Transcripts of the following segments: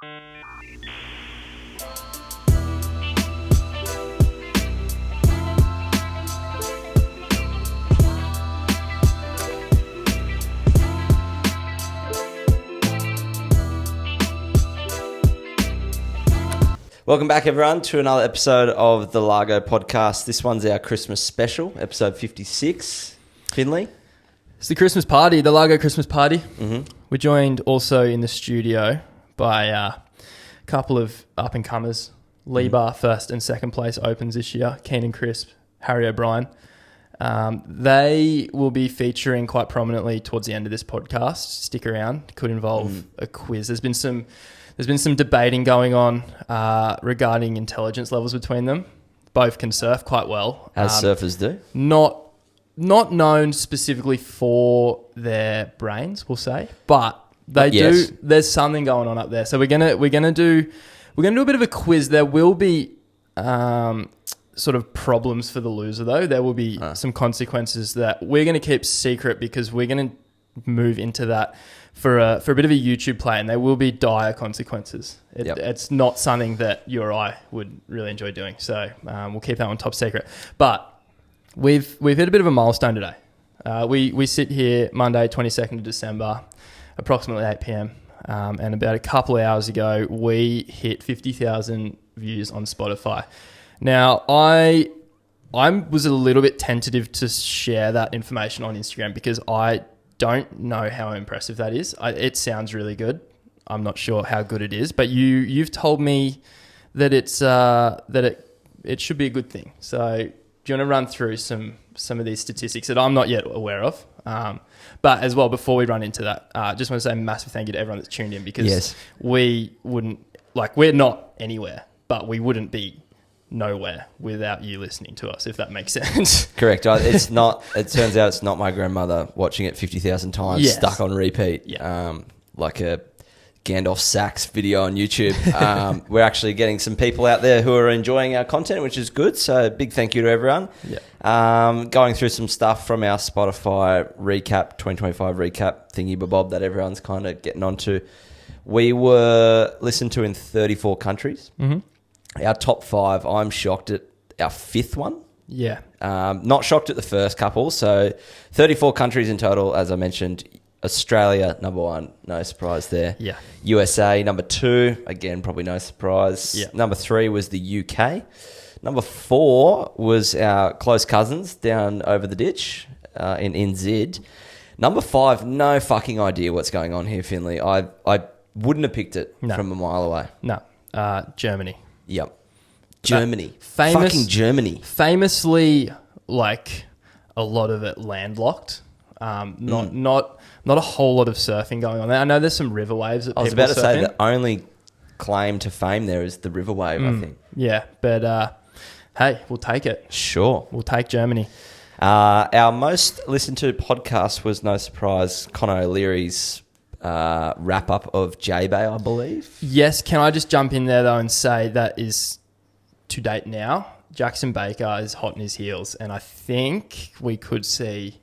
Welcome back, everyone, to another episode of the Largo podcast. This one's our Christmas special, episode 56. Finley? It's the Christmas party, the Largo Christmas party. Mm-hmm. We're joined also in the studio by a couple of up-and-comers. Lebar, first and second place opens this year. Keenan Crisp, Harry O'Brien. They will be featuring quite prominently towards the end of this podcast. Stick around. Could involve a quiz. There's been some debating going on regarding intelligence levels between them. Both can surf quite well. As surfers do. Not known specifically for their brains, we'll say, but they yes. do. There's something going on up there. So we're gonna do a bit of a quiz. There will be sort of problems for the loser, though. There will be some consequences that we're going to keep secret because we're going to move into that for a bit of a YouTube play, and there will be dire consequences. It's not something that you or I would really enjoy doing, so we'll keep that one top secret. But we've hit a bit of a milestone today. We sit here Monday, 22nd of December, approximately 8 p.m, and about a couple of hours ago, we hit 50,000 views on Spotify. Now, I was a little bit tentative to share that information on Instagram because I don't know how impressive that is. It sounds really good. I'm not sure how good it is, but you've told me that it should be a good thing. So do you want to run through some of these statistics that I'm not yet aware of? But as well, before we run into that, just want to say a massive thank you to everyone that's tuned in because we're not anywhere, but we wouldn't be nowhere without you listening to us, if that makes sense. Correct. It turns out it's not my grandmother watching it 50,000 times, stuck on repeat, like a Gandalf Sachs video on YouTube. We're actually getting some people out there who are enjoying our content, which is good. So big thank you to everyone. Going through some stuff from our Spotify recap, 2025 recap thingy bob that everyone's kind of getting onto. We were listened to in 34 countries. Mm-hmm. Our top 5, I'm shocked at our 5th one. Yeah. Not shocked at the first couple. So 34 countries in total, as I mentioned. Australia, number 1, no surprise there. Yeah. USA, number 2, again, probably no surprise. Yeah. Number 3 was the UK. Number 4 was our close cousins down over the ditch in NZ. Number 5, no fucking idea what's going on here, Finley. I wouldn't have picked it from a mile away. No. Germany. Yep. Germany. Fucking Germany. Famously, like, a lot of it landlocked. Not a whole lot of surfing going on there. I know there's some river waves that people are surfing. I was about to say the only claim to fame there is the river wave, I think. Yeah, but hey, we'll take it. Sure. We'll take Germany. Our most listened to podcast was, no surprise, Conor O'Leary's wrap-up of J-Bay, I believe. Yes, can I just jump in there, though, and say that is to date now. Jackson Baker is hot in his heels, and I think we could see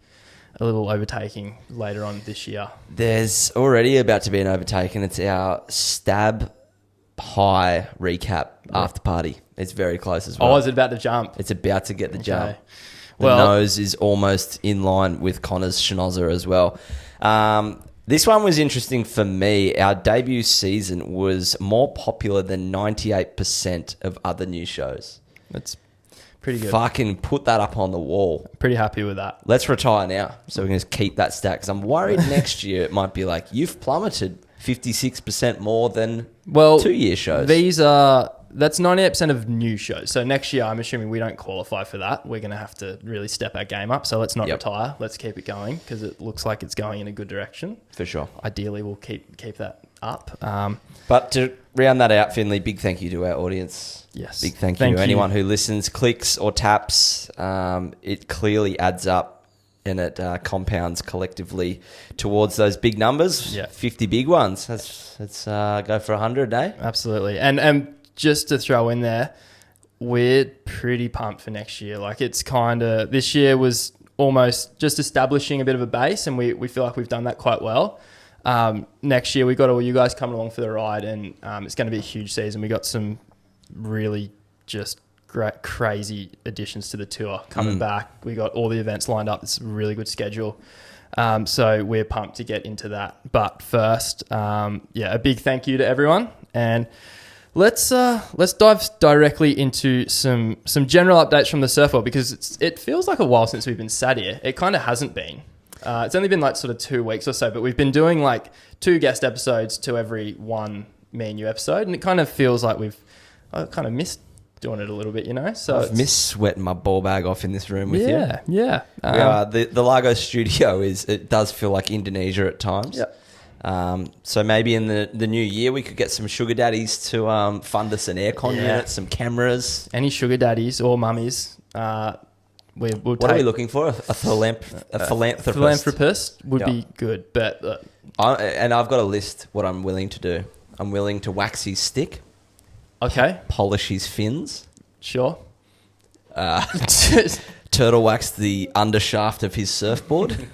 a little overtaking later on this year. There's already about to be an overtaking. It's our Stab High recap after party. It's very close as well. Oh, is it about to jump? It's about to get the jump. The nose is almost in line with Connor's schnozer as well. This one was interesting for me. Our debut season was more popular than 98% of other news shows. That's pretty good. Fucking put that up on the wall. Pretty happy with that. Let's retire now so we can just keep that stat because I'm worried next year it might be like, you've plummeted 56% more than 2-year shows. That's 98% of new shows. So next year, I'm assuming we don't qualify for that. We're going to have to really step our game up. So let's not retire. Let's keep it going because it looks like it's going in a good direction. For sure. Ideally, we'll keep that up. But to round that out, Finley, big thank you to our audience. Yes. Big thank you to anyone who listens, clicks or taps. It clearly adds up and it compounds collectively towards those big numbers. Yeah. 50 big ones. Let's go for 100, eh? Absolutely. And just to throw in there, we're pretty pumped for next year. Like, it's kind of, this year was almost just establishing a bit of a base, and we feel like we've done that quite well. next year we got all you guys coming along for the ride, and it's going to be a huge season. We got some really just great, crazy additions to the tour coming back. We got all the events lined up. It's a really good schedule. So we're pumped to get into that. But first, a big thank you to everyone, and let's dive directly into some general updates from the surf world, because it feels like a while since we've been sat here. It kind of hasn't been. It's only been like sort of 2 weeks or so, but we've been doing like 2 guest episodes to every 1 me and you episode, and it kind of feels like I kind of missed doing it a little bit, you know. So I've missed sweating my ball bag off in this room with you. Yeah. The Largo studio it does feel like Indonesia at times. Yep. So maybe in the new year we could get some sugar daddies to fund us an aircon unit, some cameras. Any sugar daddies or mummies? What are we looking for? A philanthropist. Philanthropist would be good, but and I've got a list what I'm willing to do. I'm willing to wax his stick. Okay. Polish his fins. Sure. Turtle wax the undershaft of his surfboard.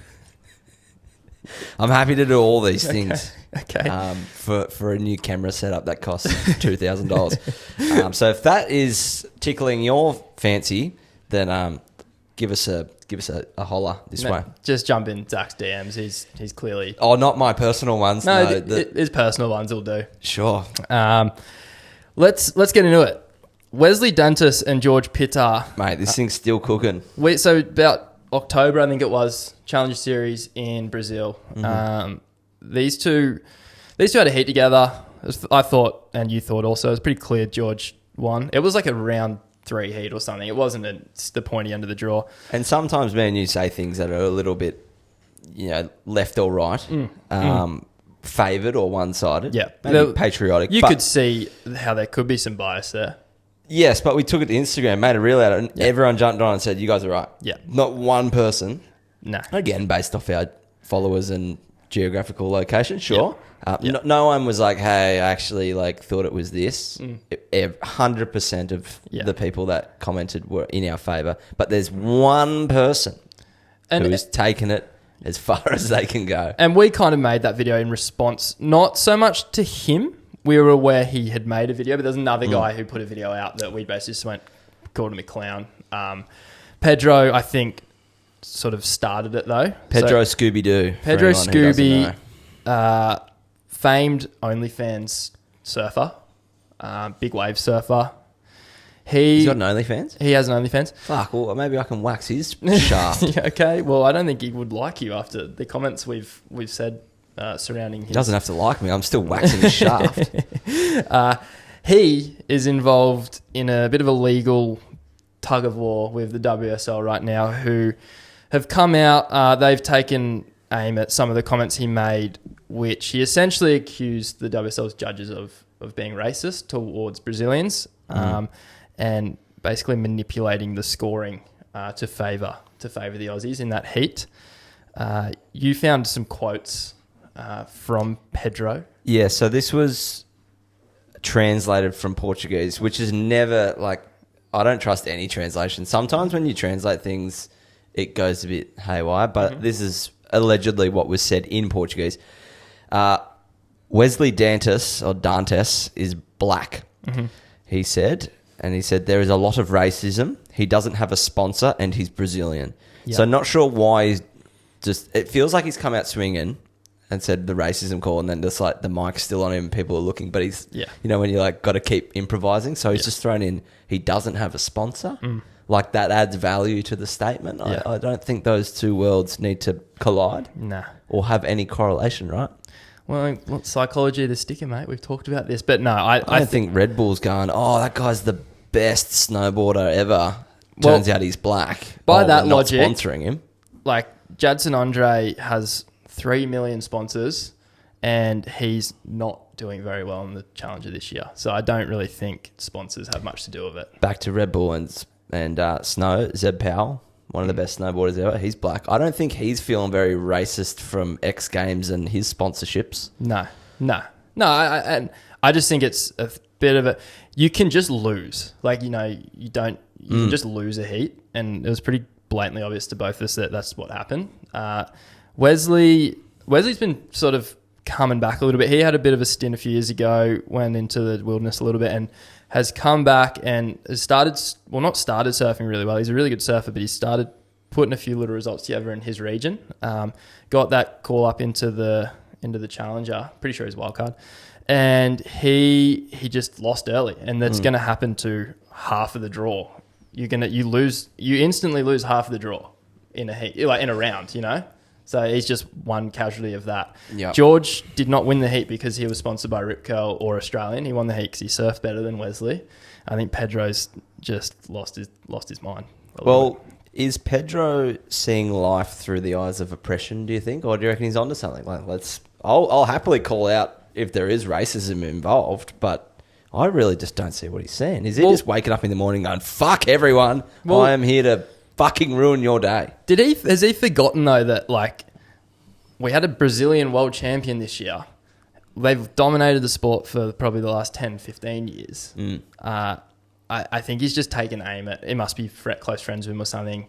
I'm happy to do all these things. Okay. For a new camera setup that costs $2,000. So if that is tickling your fancy, then give us a holler this way. Just jump in Zach's DMs. He's clearly. Oh, not my personal ones. No, his personal ones will do. Sure. Let's get into it. Wesley Dantas and George Pittar. Mate, this thing's still cooking. So about October, I think it was, Challenger Series in Brazil. Mm-hmm. These two had a heat together. I thought, and you thought also, it was pretty clear George won. It was like a round 3 heat or something. It wasn't the pointy end of the draw. And sometimes, man, you say things that are a little bit, left or right. Favoured or one-sided. Yeah. Maybe patriotic. You could see how there could be some bias there. Yes, but we took it to Instagram, made a reel out of it, and everyone jumped on and said, you guys are right. Yeah. Not one person. No. Again, based off our followers and geographical location, sure. No one was like, hey, I actually thought it was this. 100% of the people that commented were in our favour. But there's one person who's taken it as far as they can go. And we kind of made that video in response, not so much to him. We were aware he had made a video, but there's another guy who put a video out that we basically just called him a clown. Pedro, I think, sort of started it though. Pedro Scooby-Doo. Pedro Scooby, famed OnlyFans surfer, big wave surfer. He's got an OnlyFans? He has an OnlyFans. Fuck, well, maybe I can wax his shaft. Okay, well, I don't think he would like you after the comments we've said surrounding him. He doesn't have to like me. I'm still waxing his shaft. He is involved in a bit of a legal tug of war with the WSL right now, who have come out. They've taken aim at some of the comments he made, which he essentially accused the WSL's judges of being racist towards Brazilians. And basically manipulating the scoring to favour the Aussies in that heat. You found some quotes from Pedro. Yeah, so this was translated from Portuguese, which is never I don't trust any translation. Sometimes when you translate things, it goes a bit haywire, but this is allegedly what was said in Portuguese. Wesley Dantas is black, he said. And he said, there is a lot of racism. He doesn't have a sponsor and he's Brazilian. Yep. So not sure why it feels like he's come out swinging and said the racism call, and then just the mic's still on him and people are looking. But he's, when you got to keep improvising. So he's just thrown in, he doesn't have a sponsor. That adds value to the statement. I don't think those two worlds need to collide. Nah. Or have any correlation, right? Well, psychology of the sticker, mate. We've talked about this. But no, I don't think Red Bull's going, that guy's the best snowboarder ever. Turns out he's black. By that logic, not sponsoring him. Jadson Andre has 3 million sponsors and he's not doing very well in the Challenger this year. So I don't really think sponsors have much to do with it. Back to Red Bull and Snow, Zeb Powell, one of the best snowboarders ever. He's black. I don't think he's feeling very racist from X Games and his sponsorships. No. I just think it's a bit of a... You can just lose. You can just lose a heat. And it was pretty blatantly obvious to both of us that that's what happened. Wesley's been sort of coming back a little bit. He had a bit of a stint a few years ago, went into the wilderness a little bit and has come back and has not started surfing really well. He's a really good surfer, but he started putting a few little results together in his region. Got that call up into the Challenger. Pretty sure he's wildcard. And he just lost early, and that's going to happen to half of the draw. You instantly lose half of the draw in a heat, like in a round, you know? So he's just one casualty of that. Yep. George did not win the heat because he was sponsored by Rip Curl or Australian. He won the heat because he surfed better than Wesley. I think Pedro's just lost his mind. Well, is Pedro seeing life through the eyes of oppression, do you think? Or do you reckon he's onto something? Like, I'll happily call out if there is racism involved, but I really just don't see what he's saying. Is he just waking up in the morning going, fuck everyone, I am here to fucking ruin your day? Has he forgotten, though, that, like, we had a Brazilian world champion this year. They've dominated the sport for probably the last 10, 15 years. I think he's just taken aim at, it must be close friends with him or something.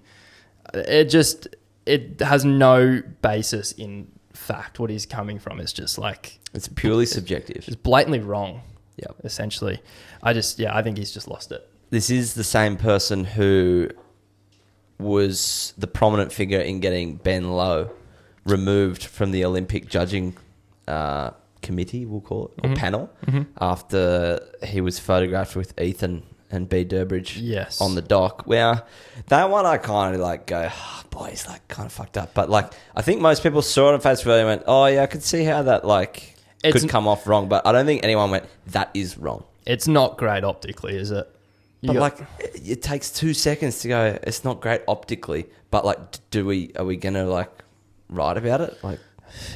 It has no basis in fact what he's coming from. It's just like... It's purely subjective. It's blatantly wrong, essentially. I think he's just lost it. This is the same person who was the prominent figure in getting Ben Lowe removed from the Olympic judging committee, we'll call it, or panel, after he was photographed with Ethan and B. Durbridge on the dock. Where that one I kind of like go, boy, he's like kind of fucked up. But like, I think most people saw it on face value and went, oh yeah, I could see how that like could come off wrong. But I don't think anyone went, that is wrong. It's not great optically, is it? But it takes 2 seconds to go, it's not great optically. But like, are we going to like write about it? Like,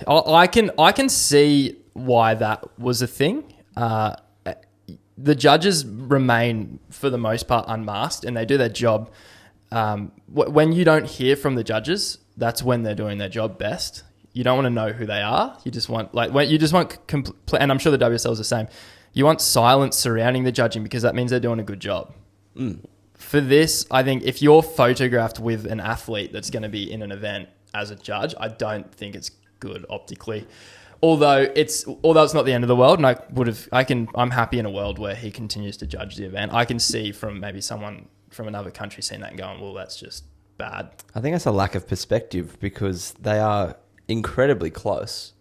I can see why that was a thing. The judges remain, for the most part, unmasked, and they do their job. When you don't hear from the judges, that's when they're doing their job best. You don't want to know who they are. You just want and I'm sure the WSL is the same. You want silence surrounding the judging because that means they're doing a good job. For this, I think if you're photographed with an athlete that's going to be in an event as a judge, I don't think it's good optically. Although it's not the end of the world, and I'm happy in a world where he continues to judge the event. I can see from maybe someone from another country seeing that and going, well, that's just bad. I think that's a lack of perspective because they are incredibly close.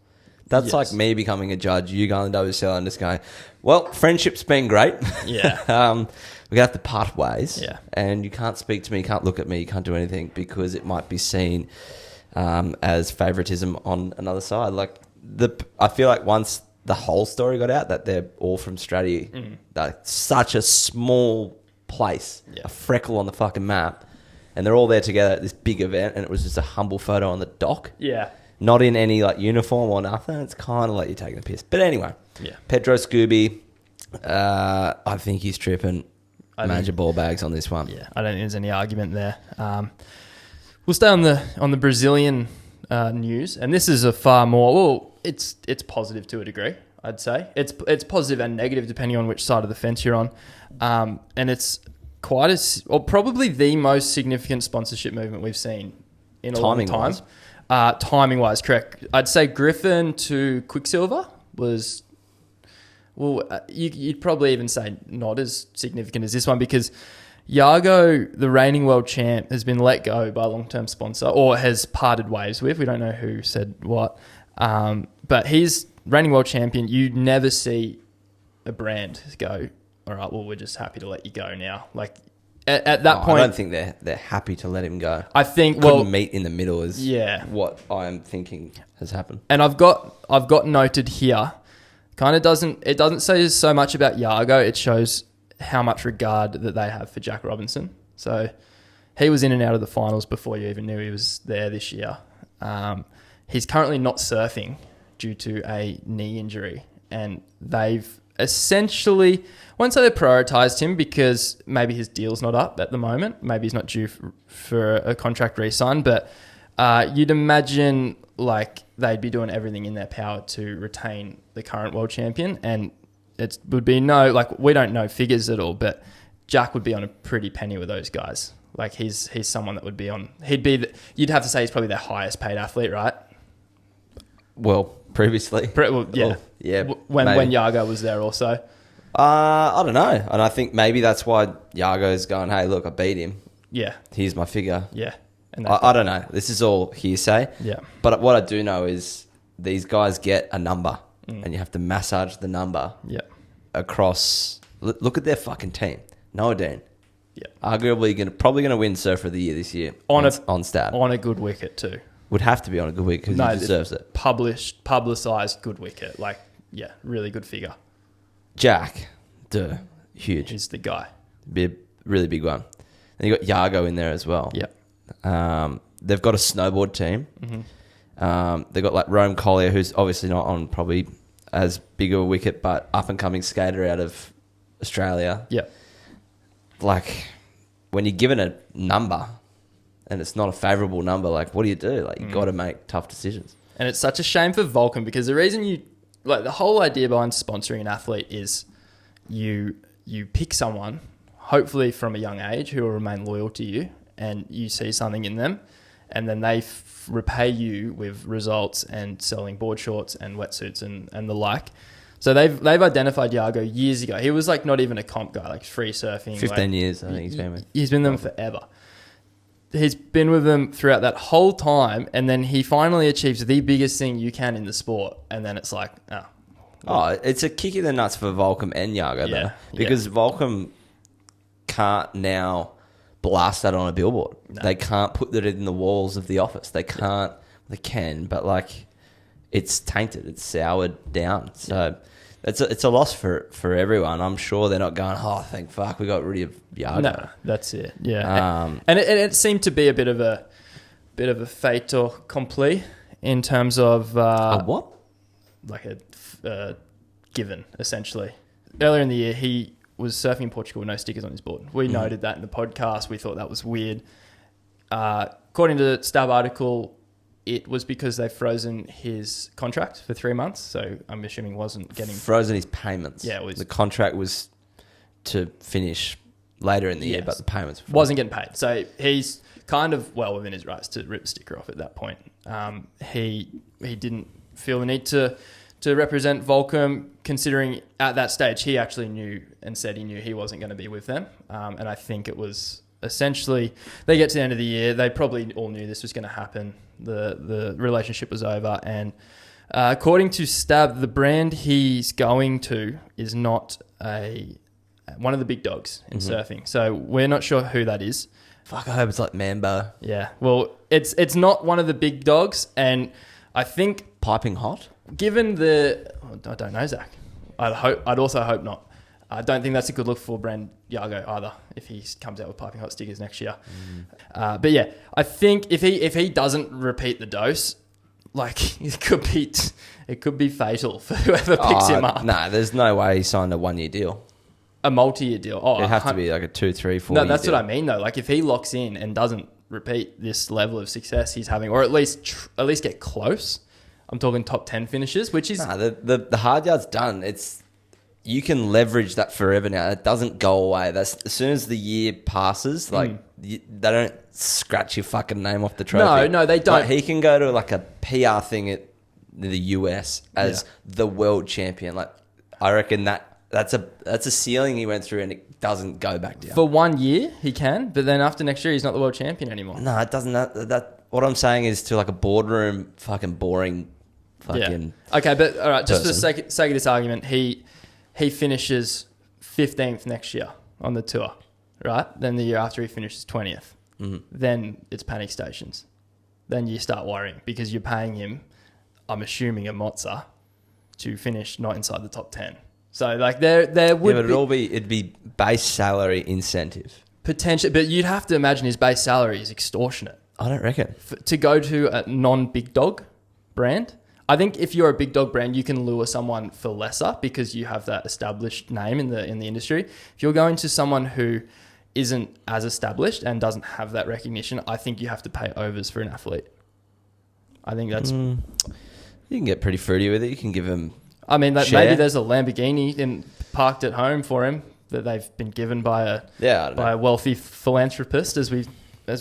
That's like me becoming a judge, you going to WSL and just going, well, friendship's been great. Yeah. We're going to have to part ways. Yeah. And you can't speak to me, you can't look at me, you can't do anything because it might be seen as favoritism on another side. Like, I feel like once the whole story got out that they're all from Straddie, like such a small place, a freckle on the fucking map, and they're all there together at this big event, and it was just a humble photo on the dock. Yeah. Not in any like uniform or nothing. It's kind of like you're taking the piss. But anyway, Pedro Scooby, I think he's tripping major ball bags on this one. Yeah, I don't think there's any argument there. We'll stay on the Brazilian news, and this is a far more. Well, it's positive to a degree, I'd say. It's positive and negative depending on which side of the fence you're on, and it's probably the most significant sponsorship movement we've seen in a long time. Timing wise, correct. I'd say Griffin to Quicksilver was. Well, you'd probably even say not as significant as this one because Iago, the reigning world champ, has been let go by a long-term sponsor or has parted ways with. We don't know who said what. But he's reigning world champion. You never see a brand go, all right, well, we're just happy to let you go now. Like at that point... I don't think they're happy to let him go. I think... Couldn't meet in the middle is what I'm thinking has happened. And I've got noted here... It doesn't say so much about Iago. It shows how much regard that they have for Jack Robinson. So he was in and out of the finals before you even knew he was there this year. He's currently not surfing due to a knee injury. And they've essentially, I won't say they prioritised him because maybe his deal's not up at the moment. Maybe he's not due for a contract re-sign. But you'd imagine like they'd be doing everything in their power to retain the current world champion, and it would be we don't know figures at all, but Jack would be on a pretty penny with those guys. Like he's someone that would be on. You'd have to say he's probably their highest paid athlete, right? Well, previously. Yeah. When Yago was there also. I don't know. And I think maybe that's why Yago's going, hey, look, I beat him. Yeah. Here's my figure. Yeah. And I don't know. This is all hearsay. Yeah. But what I do know is these guys get a number and you have to massage the number across. Look at their fucking team. Noah Dean. Yeah. Arguably probably going to win Surfer of the Year this year on stat. On a good wicket too. Would have to be on a good wicket because he deserves it. Publicised good wicket. Really good figure. Jack. Huge. He's the guy. Be a really big one. And you got Yago in there as well. Yeah. They've got a snowboard team. Mm-hmm. They've got Rome Collier, who's obviously not on probably as big of a wicket, but up and coming skater out of Australia. Yeah. When you're given a number and it's not a favourable number, what do? You got to make tough decisions. And it's such a shame for Vulcan because the reason the whole idea behind sponsoring an athlete is you pick someone, hopefully from a young age, who will remain loyal to you, and you see something in them, and then they repay you with results and selling board shorts and wetsuits and the like. So they've identified Yago years ago. He was not even a comp guy, free surfing. 15 years, I think he's been with. He's been with them forever. He's been with them throughout that whole time, and then he finally achieves the biggest thing you can in the sport, and then it's it's a kick in the nuts for Volcom and Yago, though. Because Volcom can't now blast that on a billboard. No. They can't put that in the walls of the office. They can't. They can, but it's tainted. It's soured down. So it's a loss for everyone. I'm sure they're not going, oh, thank fuck, we got rid of Yago. No, that's it. Yeah. And it seemed to be a bit of a fait accompli in terms of a what? Given, essentially. Earlier in the year, he was surfing in Portugal with no stickers on his board. We noted that in the podcast. We thought that was weird. According to the Stab article, it was because they've frozen his contract for 3 months. So I'm assuming wasn't getting... Frozen his payments. Yeah, it was... The contract was to finish later in the year, but the payments... Wasn't getting paid. So he's kind of well within his rights to rip the sticker off at that point. He didn't feel the need to represent Volcom, considering at that stage he actually knew and said he knew he wasn't going to be with them. And I think it was essentially, they get to the end of the year, they probably all knew this was going to happen. The relationship was over. And according to Stab, the brand he's going to is not one of the big dogs in surfing. So we're not sure who that is. Fuck, I hope it's Mambo. Yeah. Well, it's not one of the big dogs. And I think... Piping Hot? Given I don't know, Zach. I'd also hope not. I don't think that's a good look for brand Yago either if he comes out with Piping Hot stickers next year. But yeah, I think if he doesn't repeat the dose, it could be fatal for whoever picks him up. No, there's no way he signed a 1 year deal. A multi-year deal. Oh, it'd have to be a 2, 3, 4 No, year that's deal. what I mean though. If he locks in and doesn't repeat this level of success he's having, or at least get close. I'm talking top 10 finishes, which is... the hard yard's done. You can leverage that forever now. It doesn't go away. That's as soon as the year passes, they don't scratch your fucking name off the trophy. No, they don't. He can go to a PR thing at the US as the world champion. I reckon that's a ceiling he went through and it doesn't go back down. For 1 year, he can, but then after next year, he's not the world champion anymore. No, it doesn't. That what I'm saying is to a boardroom fucking boring fucking... Yeah. Okay, but all right, just for the person. sake of this argument, he finishes 15th next year on the tour, right? Then the year after he finishes 20th. Mm-hmm. Then it's panic stations. Then you start worrying because you're paying him, I'm assuming a mozza, to finish not inside the top 10. So there would be... it'd be base salary incentive. Potential, but you'd have to imagine his base salary is extortionate. I don't reckon. To go to a non-big dog brand... I think if you're a big dog brand, you can lure someone for lesser because you have that established name in the industry. If you're going to someone who isn't as established and doesn't have that recognition, I think you have to pay overs for an athlete. I think that's... You can get pretty fruity with it. You can give him... I mean, maybe there's a Lamborghini parked at home for him that they've been given by a wealthy philanthropist,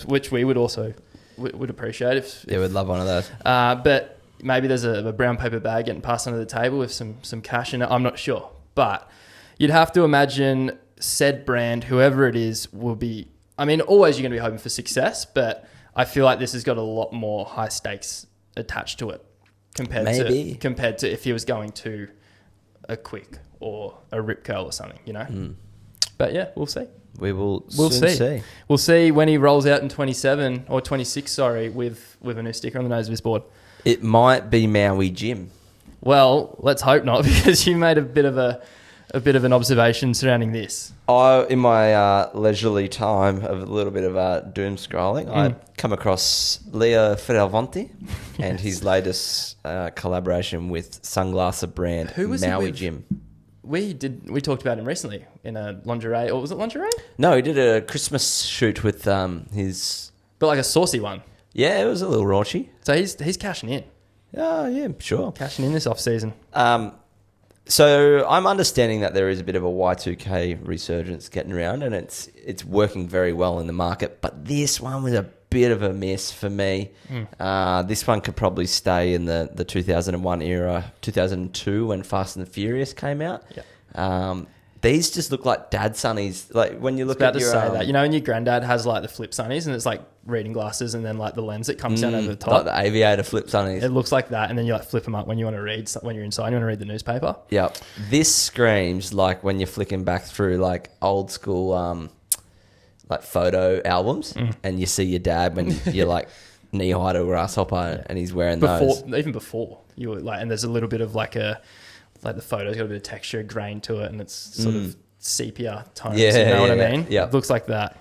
which we would also would appreciate. If we'd love one of those. But maybe there's a brown paper bag getting passed under the table with some cash in it. I'm not sure. But you'd have to imagine said brand, whoever it is, will be... I mean, always you're going to be hoping for success, but I feel like this has got a lot more high stakes attached to it compared to if he was going to a Quick or a Rip Curl or something, you know? But yeah, we'll see. We'll see. We'll see when he rolls out in 27 or 26, sorry, with a new sticker on the nose of his board. It might be Maui Jim. Well, let's hope not, because you made a bit of an observation surrounding this. In my leisurely time of a little bit of doom scrolling, I come across Leo Fioravanti and his latest collaboration with sunglasser brand Maui Jim. We talked about him recently in a lingerie, or was it lingerie? No, he did a Christmas shoot with his... But like a saucy one. Yeah, it was a little raunchy. So he's cashing in. Oh, yeah, sure. Cashing in this off-season. So I'm understanding that there is a bit of a Y2K resurgence getting around, and it's working very well in the market. But this one was a bit of a miss for me. This one could probably stay in the 2001 era, 2002 when Fast and the Furious came out. Yeah. These just look like dad sunnies. Like when you look at your... that. You know, when your granddad has like the flip sunnies and it's like reading glasses and then like the lens that comes down over the top. Like the aviator flip sunnies. It looks like that, and then you like flip them up when you want to read, when you're inside, you want to read the newspaper. Yeah. This screams like when you're flicking back through like old school like photo albums and you see your dad when you're like knee high to a grasshopper and he's wearing those. Even before you were like, and there's a little bit of like the photo's got a bit of texture, grain to it, and it's sort of sepia tones. You know what I mean? Yeah. It looks like that.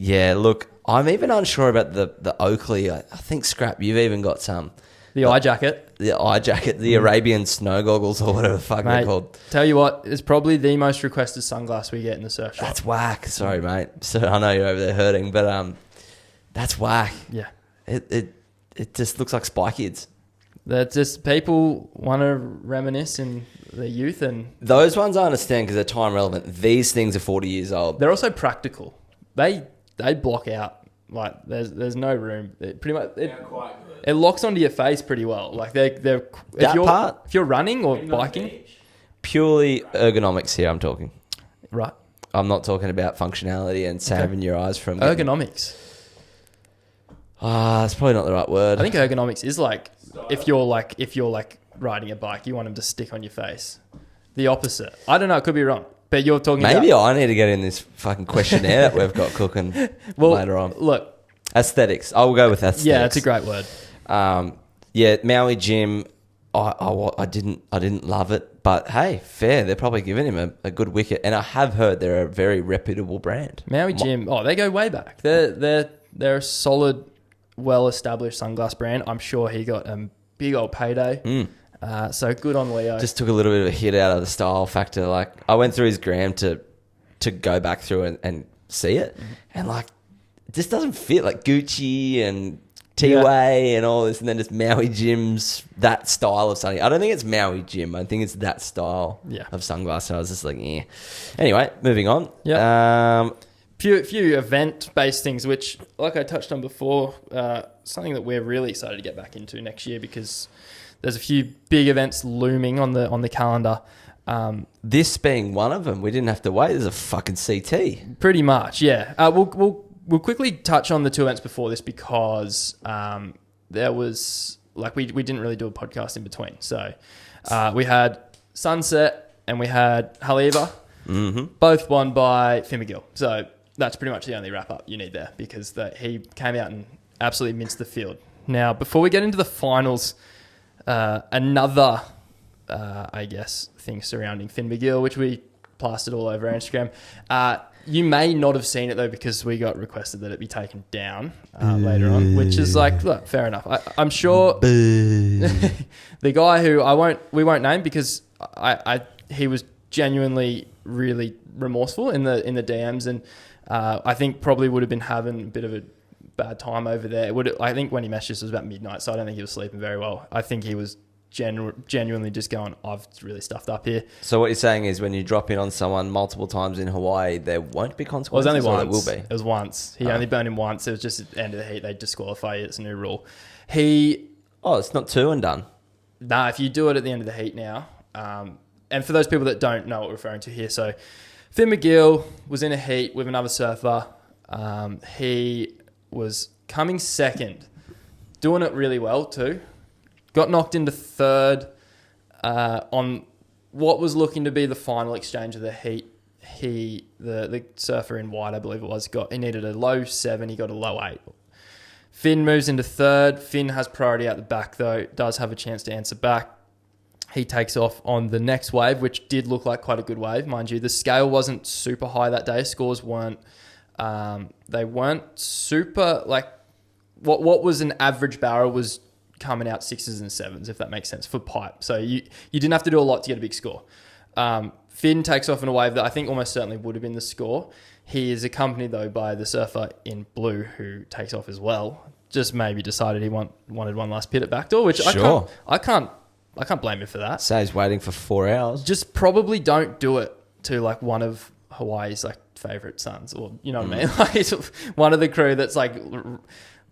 Yeah, look, I'm even unsure about the Oakley. I think, Scrap, you've even got some. The eye jacket. The eye jacket, the Arabian snow goggles or whatever the fuck they're called. Tell you what, it's probably the most requested sunglass we get in the surf shop. That's whack. Sorry, mate. So I know you're over there hurting, but that's whack. Yeah. It just looks like Spy Kids. That just people want to reminisce in their youth, and those ones I understand because they're time relevant. These things are 40 years old. They're also practical. They block out, like there's no room. Pretty much it locks onto your face pretty well. Like they're if you're running or biking, purely ergonomics here. I'm talking. Right. I'm not talking about functionality and saving your eyes from ergonomics. That's probably not the right word. I think ergonomics is like if you're like riding a bike, you want them to stick on your face. The opposite. I don't know. It could be wrong. But you're talking Maybe I need to get in this fucking questionnaire that we've got cooking later on. Look. Aesthetics. I will go with aesthetics. Yeah, it's a great word. Maui Jim, I didn't love it. But hey, fair. They're probably giving him a good wicket. And I have heard they're a very reputable brand. Maui Jim, they go way back. They're a solid, well-established sunglass brand. I'm sure he got a big old payday. So good on Leo. Just took a little bit of a hit out of the style factor. Like I went through his gram to go back through and see it, and like it just doesn't fit. Like Gucci and T-Way and all this, and then just Maui Jim's that style of sunny. I don't think it's Maui Jim. I think it's that style of sunglasses. So I was just like, yeah. Anyway, moving on. Yeah. Few event-based things, which, like I touched on before, something that we're really excited to get back into next year because there's a few big events looming on the calendar. This being one of them, we didn't have to wait. There's a fucking CT. Pretty much, yeah. We'll quickly touch on the two events before this because there was we didn't really do a podcast in between. So we had Sunset and we had Haleiwa, both won by Finn McGill. So that's pretty much the only wrap up you need there because he came out and absolutely minced the field. Now, before we get into the finals. Another, I guess, thing surrounding Finn McGill, which we plastered all over our Instagram. You may not have seen it, though, because we got requested that it be taken down later on, which is like, look, fair enough. I'm sure the guy who we won't name because he was genuinely really remorseful in the DMs and I think probably would have been having a bit of a bad time over there. I think when he messaged us, it was about midnight, so I don't think he was sleeping very well. I think he was genuinely just going, I've really stuffed up here. So what you're saying is when you drop in on someone multiple times in Hawaii, there won't be consequences? Well, it was only once. There will be? It was once. He only burned him once. It was just at the end of the heat, they disqualify you. It's a new rule. He Oh, it's not 2 and done. Nah, if you do it at the end of the heat now, and for those people that don't know what we're referring to here, so Finn McGill was in a heat with another surfer. He was coming second, doing it really well too. Got knocked into third on what was looking to be the final exchange of the heat. The surfer in white, I believe it was, he needed a low 7, he got a low 8. Finn moves into third. Finn has priority out the back though, does have a chance to answer back. He takes off on the next wave, which did look like quite a good wave, mind you. The scale wasn't super high that day. Scores weren't, they weren't super, like, what was an average barrel was coming out 6s and 7s, if that makes sense, for pipe. So you didn't have to do a lot to get a big score. Finn takes off in a wave that I think almost certainly would have been the score. He is accompanied, though, by the surfer in blue who takes off as well. Just maybe decided he wanted one last pit at backdoor, which sure. I can't blame him for that. So he's waiting for 4 hours. Just probably don't do it to like one of Hawaii's like favorite sons, or you know what I mean? Like one of the crew that's like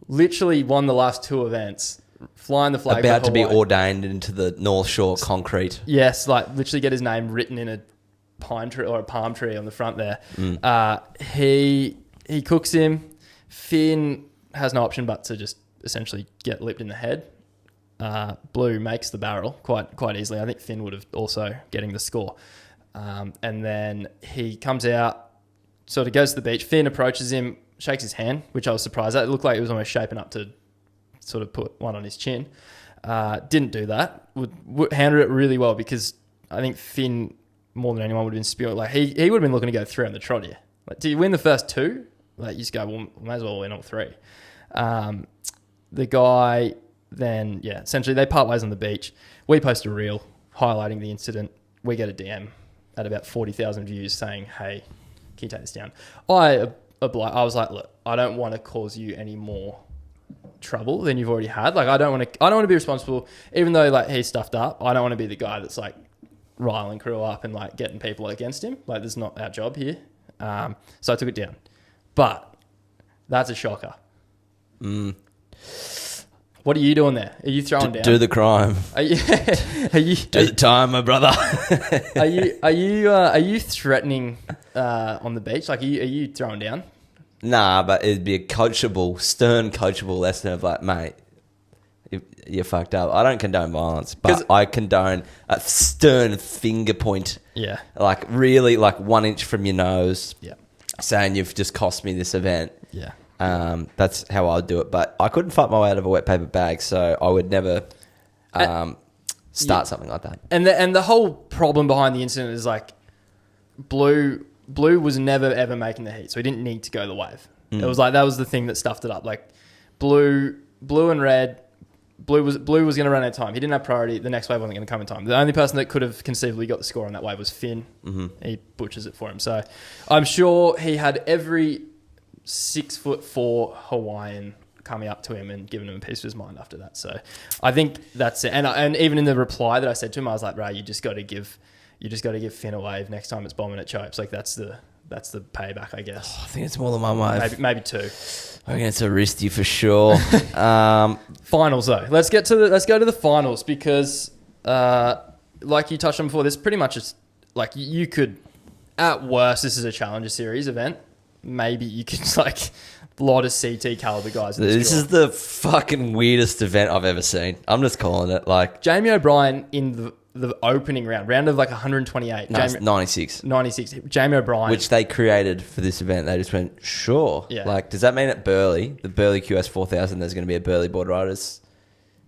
literally won the last 2 events, flying the flag. About to be ordained into the North Shore concrete. Yes, like literally get his name written in a pine tree or a palm tree on the front there. He cooks him. Finn has no option but to just essentially get lipped in the head. Blue makes the barrel quite easily. I think Finn would have also getting the score. And then he comes out, sort of goes to the beach. Finn approaches him, shakes his hand, which I was surprised at. It looked like he was almost shaping up to sort of put one on his chin. Didn't do that. Would handled it really well, because I think Finn, more than anyone, would have been spewing. Like he would have been looking to go 3 on the trot here. Like, do you win the first 2? Like, you just go, well, may as well win all 3. The guy then, essentially they part ways on the beach. We post a reel highlighting the incident. We get a DM at about 40,000 views saying, hey, can you take this down? I was like, look, I don't want to cause you any more trouble than you've already had. Like, I don't want to be responsible, even though like he stuffed up. I don't want to be the guy that's like riling crew up and like getting people against him. Like, this is not our job here. So I took it down. But that's a shocker. What are you doing there? Are you throwing down? Do the crime. Do the time, my brother. Are you threatening on the beach? Like, are you throwing down? Nah, but it'd be a stern coachable lesson of like, mate, you're fucked up. I don't condone violence, but I condone a stern finger point. Yeah. Like, really, like 1 inch from your nose. Yeah. Saying you've just cost me this event. Yeah. That's how I'd do it. But I couldn't fight my way out of a wet paper bag, so I would never start something like that. And the whole problem behind the incident is like, Blue was never ever making the heat, so he didn't need to go the wave. It was like, that was the thing that stuffed it up. Like, blue and red. Blue was going to run out of time. He didn't have priority. The next wave wasn't going to come in time. The only person that could have conceivably got the score on that wave was Finn. Mm-hmm. He butchers it for him. So I'm sure he had every 6'4" Hawaiian coming up to him and giving him a piece of his mind after that. So I think that's it. And even in the reply that I said to him, I was like, bro, you just got to give Finn a wave next time it's bombing at Chopes. Like, that's the payback, I guess. I think it's more than one wave. Maybe 2. I think it's a wristy for sure. Finals though. Let's go to the finals, because like you touched on before, this pretty much just like, you could, at worst, this is a Challenger Series event. Maybe you could like a lot of CT caliber guys. This is the fucking weirdest event I've ever seen. I'm just calling it. Like, Jamie O'Brien in the opening round of like 128. No, 96. 96. Jamie O'Brien. Which they created for this event. They just went, sure. Yeah. Like, does that mean at Burleigh, the Burleigh QS 4000, there's going to be a Burleigh Board Riders,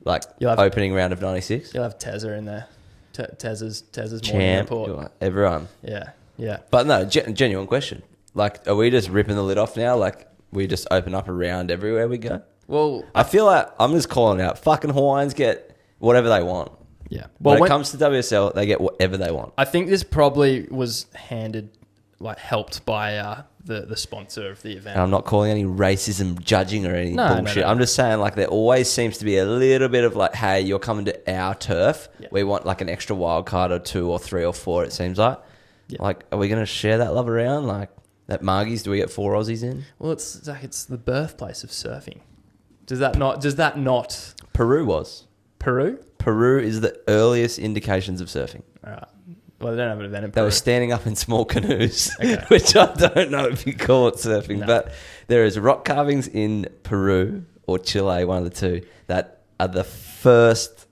like, opening round of 96? You'll have Tezza in there. Tezza's Champ, morning report. Everyone. Yeah. But no, genuine question. Like, are we just ripping the lid off now? Like, we just open up a round everywhere we go? Well, I feel like I'm just calling out. Fucking Hawaiians get whatever they want. Yeah. Well, when it comes to WSL, they get whatever they want. I think this probably was helped by the sponsor of the event. And I'm not calling any racism judging or any bullshit. No. I'm just saying, like, there always seems to be a little bit of like, hey, you're coming to our turf. Yeah. We want like an extra wild card or 2 or 3 or 4, it seems like. Yeah. Like, are we going to share that love around? Like, at Margie's, do we get 4 Aussies in? Well, it's the birthplace of surfing. Does that not? Peru was. Peru? Peru is the earliest indications of surfing. All right. Well, they don't have an event in They Peru. were standing up in small canoes, Okay. which I don't know if you call it surfing, No. but there is rock carvings in Peru or Chile, one of the two, that are the first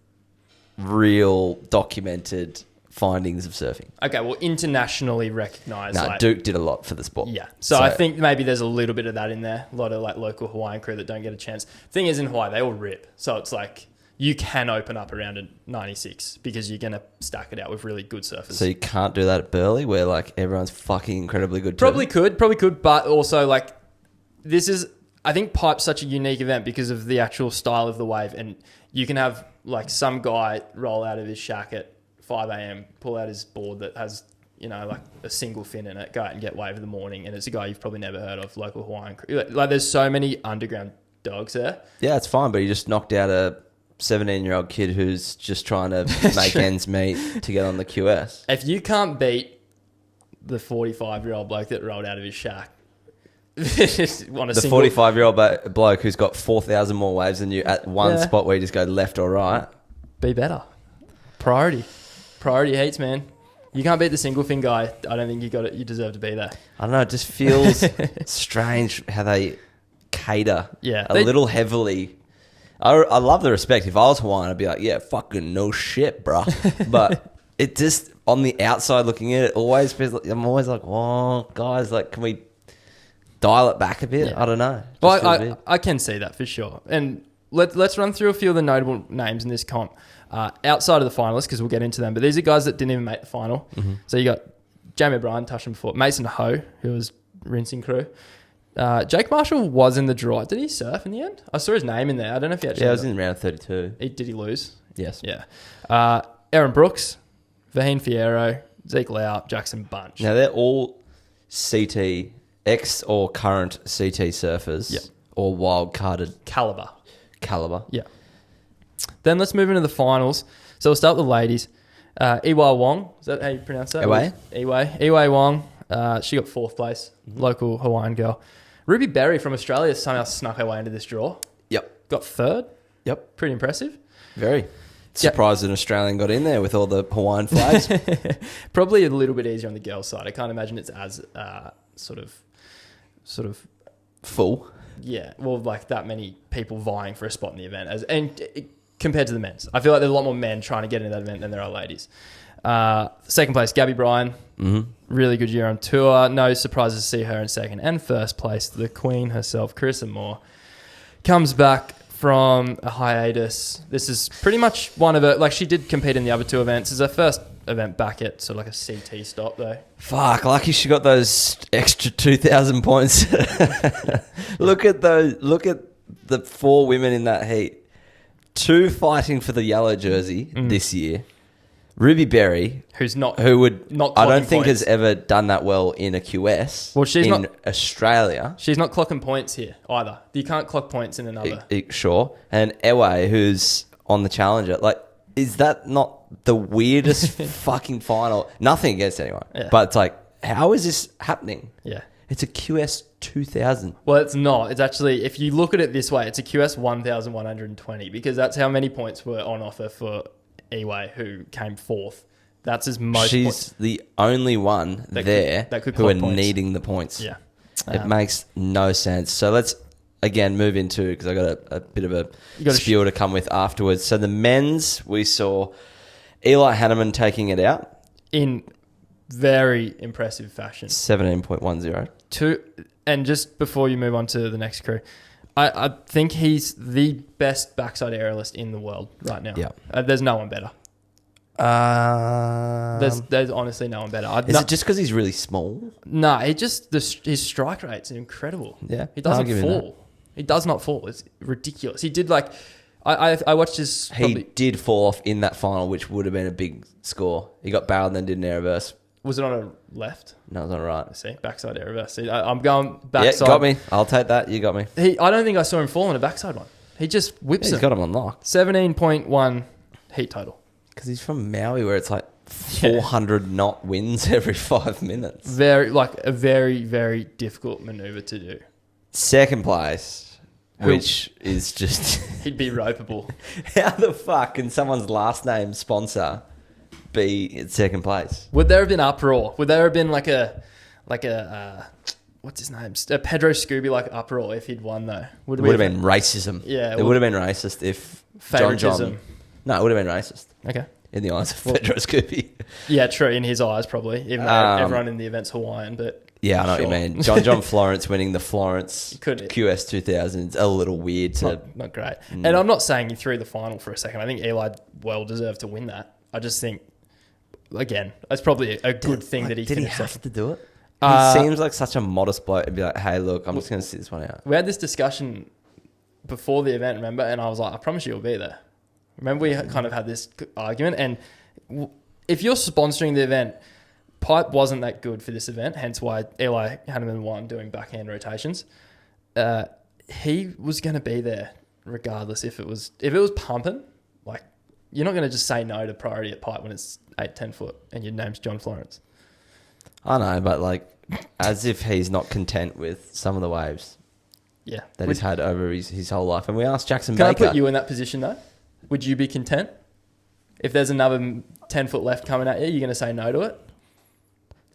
real documented findings of surfing. Okay, well, internationally recognised. No, Duke did a lot for the sport. Yeah. So I think maybe there's a little bit of that in there. A lot of like local Hawaiian crew that don't get a chance. Thing is, in Hawaii, they all rip. So it's like you can open up around a 96 because you're going to stack it out with really good surfers. So you can't do that at Burleigh where like everyone's fucking incredibly good too? Probably could. But also like this is, I think pipe's such a unique event because of the actual style of the wave. And you can have like some guy roll out of his shack at 5 a.m, pull out his board that has, you know, like a single fin in it, go out and get wave in the morning. And it's a guy you've probably never heard of, local Hawaiian crew. Like there's so many underground dogs there. Yeah, it's fine, but you just knocked out a 17-year-old kid who's just trying to make ends meet to get on the QS. If you can't beat the 45-year-old bloke that rolled out of his shack, The 45-year-old bloke who's got 4,000 more waves than you at one spot where you just go left or right. Be better. Priority heats, man. You can't beat the single fin guy. I don't think you got it. You deserve to be there. I don't know. It just feels strange how they cater a little heavily. I love the respect. If I was Hawaiian, I'd be like, yeah, fucking no shit, bruh. But it just, on the outside looking at it, always feels like, I'm always like, oh, guys, like, can we dial it back a bit? Yeah. I don't know. Well, I can see that for sure. And let's run through a few of the notable names in this comp. Outside of the finalists, because we'll get into them, but these are guys that didn't even make the final. Mm-hmm. So you got Jamie O'Brien, touched him before, Mason Ho, who was rinsing crew. Jake Marshall was in the draw. Did he surf in the end? I saw his name in there. I don't know if he actually... Yeah, I was in round 32. Did he lose? Yes. Yeah. Aaron Brooks, Vaheen Fierro, Zeke Lau, Jackson Bunch. Now, they're all CT, ex or current CT surfers or wild-carded... Caliber. Yeah. Then let's move into the finals. So we'll start with the ladies. Iwai Wong. Is that how you pronounce that? Iwai Wong. She got fourth place. Mm-hmm. Local Hawaiian girl. Ruby Berry from Australia somehow snuck her way into this draw. Yep. Got third. Yep. Pretty impressive. Very. Surprised an Australian got in there with all the Hawaiian flags. Probably a little bit easier on the girls' side. I can't imagine it's as sort of full. Yeah, well, like that many people vying for a spot in the event, compared to the men's. I feel like there's a lot more men trying to get into that event than there are ladies. Second place, Gabby Bryan. Mm-hmm. Really good year on tour. No surprises to see her in second. And first place, the queen herself, Carissa Moore, comes back from a hiatus. This is pretty much one of her... Like, she did compete in the other two events. It's her first event back at sort of like a CT stop, though. Fuck, lucky she got those extra 2,000 points. Look at the four women in that heat. Two fighting for the yellow jersey this year. Ruby Berry, I don't think has ever done that well in a QS. Well, she's in Australia. She's not clocking points here either. You can't clock points in another. Sure. And Ewe, who's on the Challenger. Like, is that not the weirdest fucking final? Nothing against anyone. Yeah. But it's like, how is this happening? Yeah. It's a QS 2000. Well, it's not. It's actually, if you look at it this way, it's a QS 1120 because that's how many points were on offer for Ewe, who came fourth. That's as most She's points. the only one that could who are points. Needing the points. Yeah. It makes no sense. So let's, again, move into, because I got a bit of a spiel to come with afterwards. So the men's, we saw Eli Hanneman taking it out. In very impressive fashion. 17.10. And just before you move on to the next crew, I think he's the best backside aerialist in the world right now. Yeah. There's no one better. There's honestly no one better. Is it just because he's really small? No, his strike rate's incredible. Yeah. He doesn't fall. He does not fall. It's ridiculous. He did like... I watched his... He did fall off in that final, which would have been a big score. He got barreled and then did an air reverse. Was it on a left? No, it was on a right. I see. Backside air reverse. See, I'm going backside. Yeah, got me. I'll take that. You got me. I don't think I saw him fall on a backside one. He just whips He's got him on lock. 17.1 heat total. Because he's from Maui where it's like 400 knot winds every 5 minutes. A very, very difficult maneuver to do. Second place, which is just... He'd be ropeable. How the fuck can someone's last name sponsor be in second place? Would there have been uproar? Would there have been like a what's his name? A Pedro Scooby-like uproar if he'd won, though? It would have been racism. Yeah. It would have been racist if Favoritism. No, it would have been racist. Okay. In the eyes of Pedro Scooby. Yeah, true. In his eyes, probably. Even though everyone in the event's Hawaiian, but... Yeah, I know what you mean. John Florence winning the Florence QS 2000 is a little weird. Not great. And I'm not saying he threw the final for a second. I think Eli well deserved to win that. I just think, again, it's probably a good thing that he did. He finished have to do it? He seems like such a modest bloke to be like, hey, look, I'm just going to sit this one out. We had this discussion before the event, remember? And I was like, I promise you'll be there. Remember we kind of had this argument? And if you're sponsoring the event... Pipe wasn't that good for this event, hence why Eli had him in one doing backhand rotations. He was going to be there regardless if it was pumping. Like, you're not going to just say no to priority at Pipe when it's 8-10 foot and your name's John Florence. I know, but like, as if he's not content with some of the waves. Yeah, that he's had over his whole life. And we asked Jackson Baker. Can I put you in that position though? Would you be content if there's another 10 foot left coming at you? You're going to say no to it?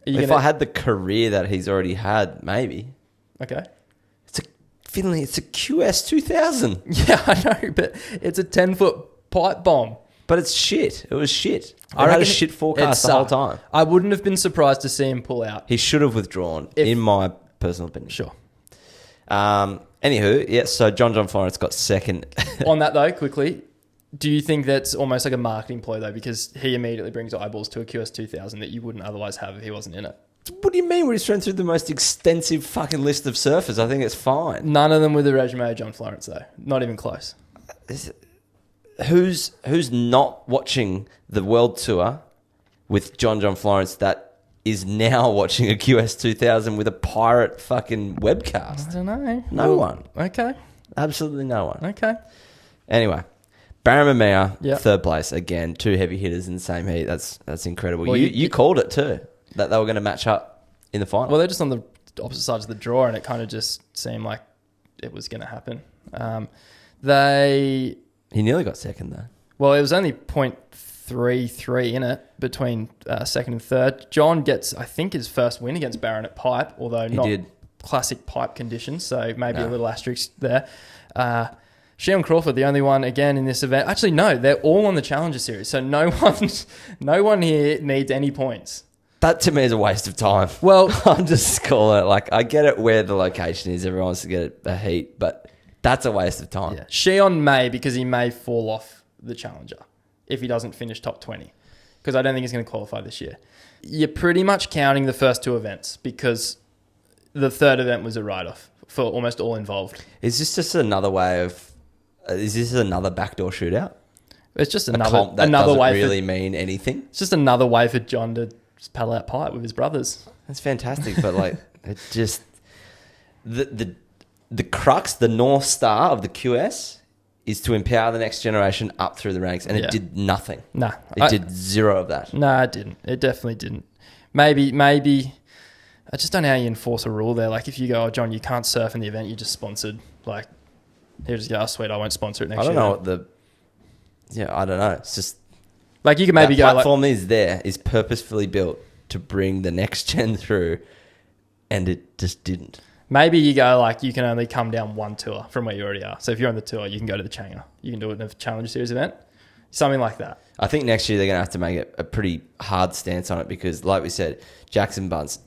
If I had the career that he's already had, maybe. Okay. Finley, it's a QS 2000. Yeah, I know, but it's a 10-foot pipe bomb. But it's shit. It was shit. I had a shit forecast the whole time. I wouldn't have been surprised to see him pull out. He should have withdrawn, in my personal opinion. Sure. Anywho, yeah, so John Florence got second. On that, though, quickly, do you think that's almost like a marketing ploy, though, because he immediately brings eyeballs to a QS 2000 that you wouldn't otherwise have if he wasn't in it? What do you mean? We're just running through the most extensive fucking list of surfers. I think it's fine. None of them with a resume of John Florence, though. Not even close. Who's not watching the World Tour with John Florence that is now watching a QS 2000 with a pirate fucking webcast? I don't know. No one. Okay. Absolutely no one. Okay. Anyway. Barramamea, third place. Again, two heavy hitters in the same heat. That's incredible. Well, you called it too, that they were going to match up in the final. Well, they're just on the opposite sides of the draw, and it kind of just seemed like it was going to happen. He nearly got second, though. Well, it was only 0.33 in it between second and third. John gets, I think, his first win against Barron at Pipe, although not classic Pipe conditions, so maybe a little asterisk there. Sheon Crawford, the only one again in this event. Actually, no, they're all on the Challenger Series, so no one here needs any points. That to me is a waste of time. Well, I'm just calling it like I get it where the location is. Everyone wants to get a heat, but that's a waste of time. Yeah. Sheon may, because he may fall off the Challenger if he doesn't finish top 20, because I don't think he's going to qualify this year. You're pretty much counting the first two events because the third event was a write-off for almost all involved. Is this just another way of... Is this another backdoor shootout? It's just another way. Really mean anything. It's just another way for John to just paddle out Pipe with his brothers. That's fantastic, but like it just the crux, the North Star of the QS is to empower the next generation up through the ranks, and it did nothing. Nah, it did zero of that. No, it didn't. It definitely didn't. Maybe. I just don't know how you enforce a rule there. Like if you go, oh John, you can't surf in the event you just sponsored. Like. He'll just go, oh, sweet, I won't sponsor it next year. I don't know I don't know. It's just... Like, you can maybe go... The platform is purposefully built to bring the next gen through, and it just didn't. Maybe you go, like, you can only come down one tour from where you already are. So if you're on the tour, you can go to the Chang'e. You can do it in a Challenger Series event. Something like that. I think next year they're going to have to make a pretty hard stance on it because, like we said, Jackson Bunch,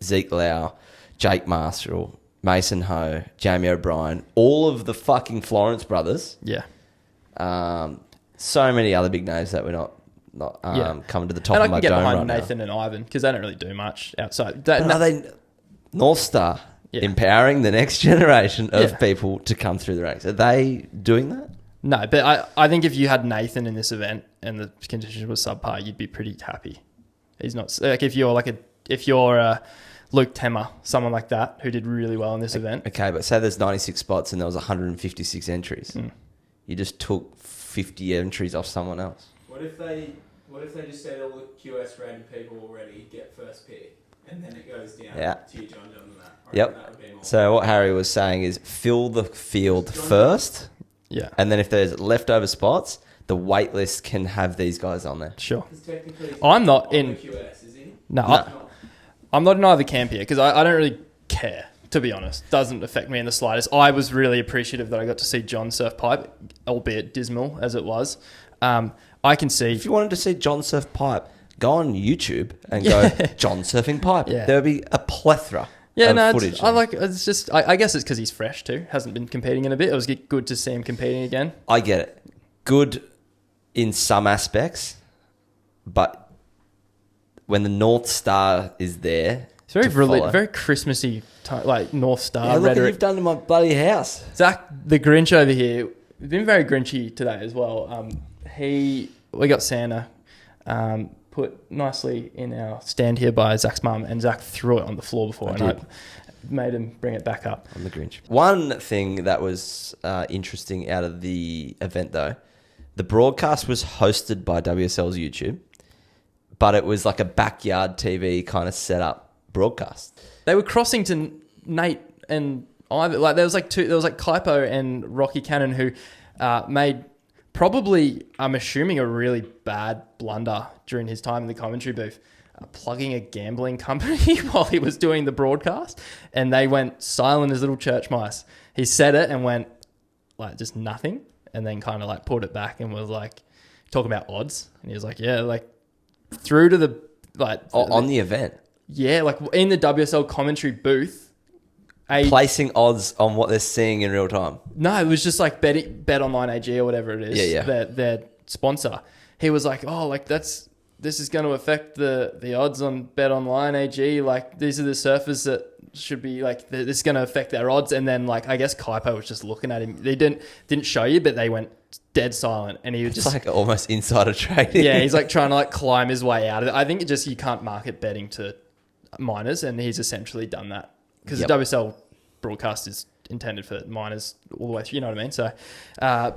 Zeke Lau, Jake Marshall... Mason Ho, Jamie O'Brien, all of the fucking Florence brothers. Yeah. So many other big names that we're not coming to the top of my dome right now. And I can get behind Nathan and Ivan because they don't really do much outside. Are they North Star empowering the next generation of people to come through the ranks? Are they doing that? No, but I think if you had Nathan in this event and the conditions were subpar, you'd be pretty happy. He's not like if you're Luke Temmer, someone like that, who did really well in this event. Okay, but say there's 96 spots and there was 156 entries. You just took 50 entries off someone else. What if they just said all the QS rated people already get first pick? and then it goes down to your John and that. Yep. So what Harry was saying is fill the field first. Yeah. And then if there's leftover spots, the wait list can have these guys on there. Sure. I'm not in QS, is he? No. I'm not in either camp here because I don't really care, to be honest. Doesn't affect me in the slightest. I was really appreciative that I got to see John surf pipe, albeit dismal as it was. I can see... If you wanted to see John surf pipe, go on YouTube and go John surfing pipe. Yeah. There'll be a plethora of footage. I guess it's because he's fresh too. Hasn't been competing in a bit. It was good to see him competing again. I get it. Good in some aspects, but when the North Star is there... It's very Christmassy, like North Star look rhetoric. What you've done to my bloody house. Zach, the Grinch over here, been very Grinchy today as well. We got Santa put nicely in our stand here by Zach's mum, and Zach threw it on the floor before, I made him bring it back up. On the Grinch. One thing that was interesting out of the event, though, the broadcast was hosted by WSL's YouTube, but it was like a backyard TV kind of setup broadcast. They were crossing to Nate and Ivan. Like there was like Kaipo and Rocky Cannon who made probably, I'm assuming, a really bad blunder during his time in the commentary booth, plugging a gambling company while he was doing the broadcast, and they went silent as little church mice. He said it and went like just nothing, and then kind of like pulled it back and was like talking about odds, and he was like, yeah, like through to the like on the event. Yeah, like in the WSL commentary booth. Placing odds on what they're seeing in real time. No, it was just like Bet Online AG or whatever it is. Yeah. Their sponsor. He was like, oh, like this is going to affect the odds on Bet Online AG. Like these are the surfers that should be like, this is going to affect their odds. And then like, I guess Kaipo was just looking at him. They didn't show you, but they went dead silent, and he was just like almost insider trading. Yeah, he's like trying to like climb his way out of it. I think you can't market betting to minors, and he's essentially done that because the WSL broadcast is intended for minors all the way through. You know what I mean? So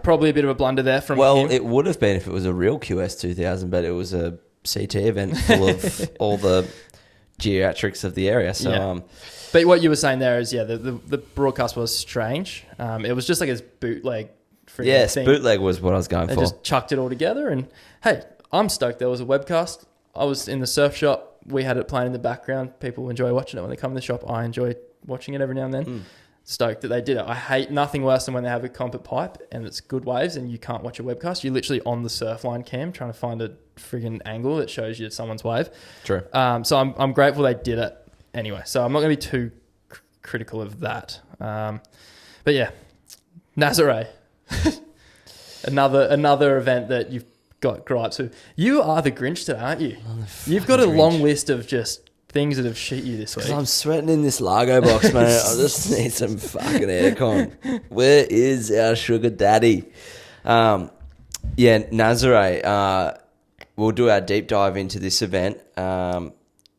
probably a bit of a blunder there from him. It would have been if it was a real QS 2000, but it was a CT event full of all the geriatrics of the area. So, but what you were saying there is, the broadcast was strange. It was just like his bootleg. Yes, bootleg was what I was going for. They just chucked it all together, and hey, I'm stoked there was a webcast. I was in the surf shop. We had it playing in the background. People enjoy watching it when they come in the shop. I enjoy watching it every now and then. Stoked that they did it. I hate nothing worse than when they have a comp at pipe and it's good waves and you can't watch a webcast. You're literally on the Surfline cam trying to find a friggin' angle that shows you someone's wave. True. So I'm grateful they did it anyway. So I'm not going to be too critical of that. But yeah, Nazare. Another event that you've got gripes with. You are the Grinch today, aren't you? You've got a long list of just things that have shit you this week. I'm sweating in this Largo box, man. I just need some fucking aircon. Where is our sugar daddy? Nazare. We'll do our deep dive into this event.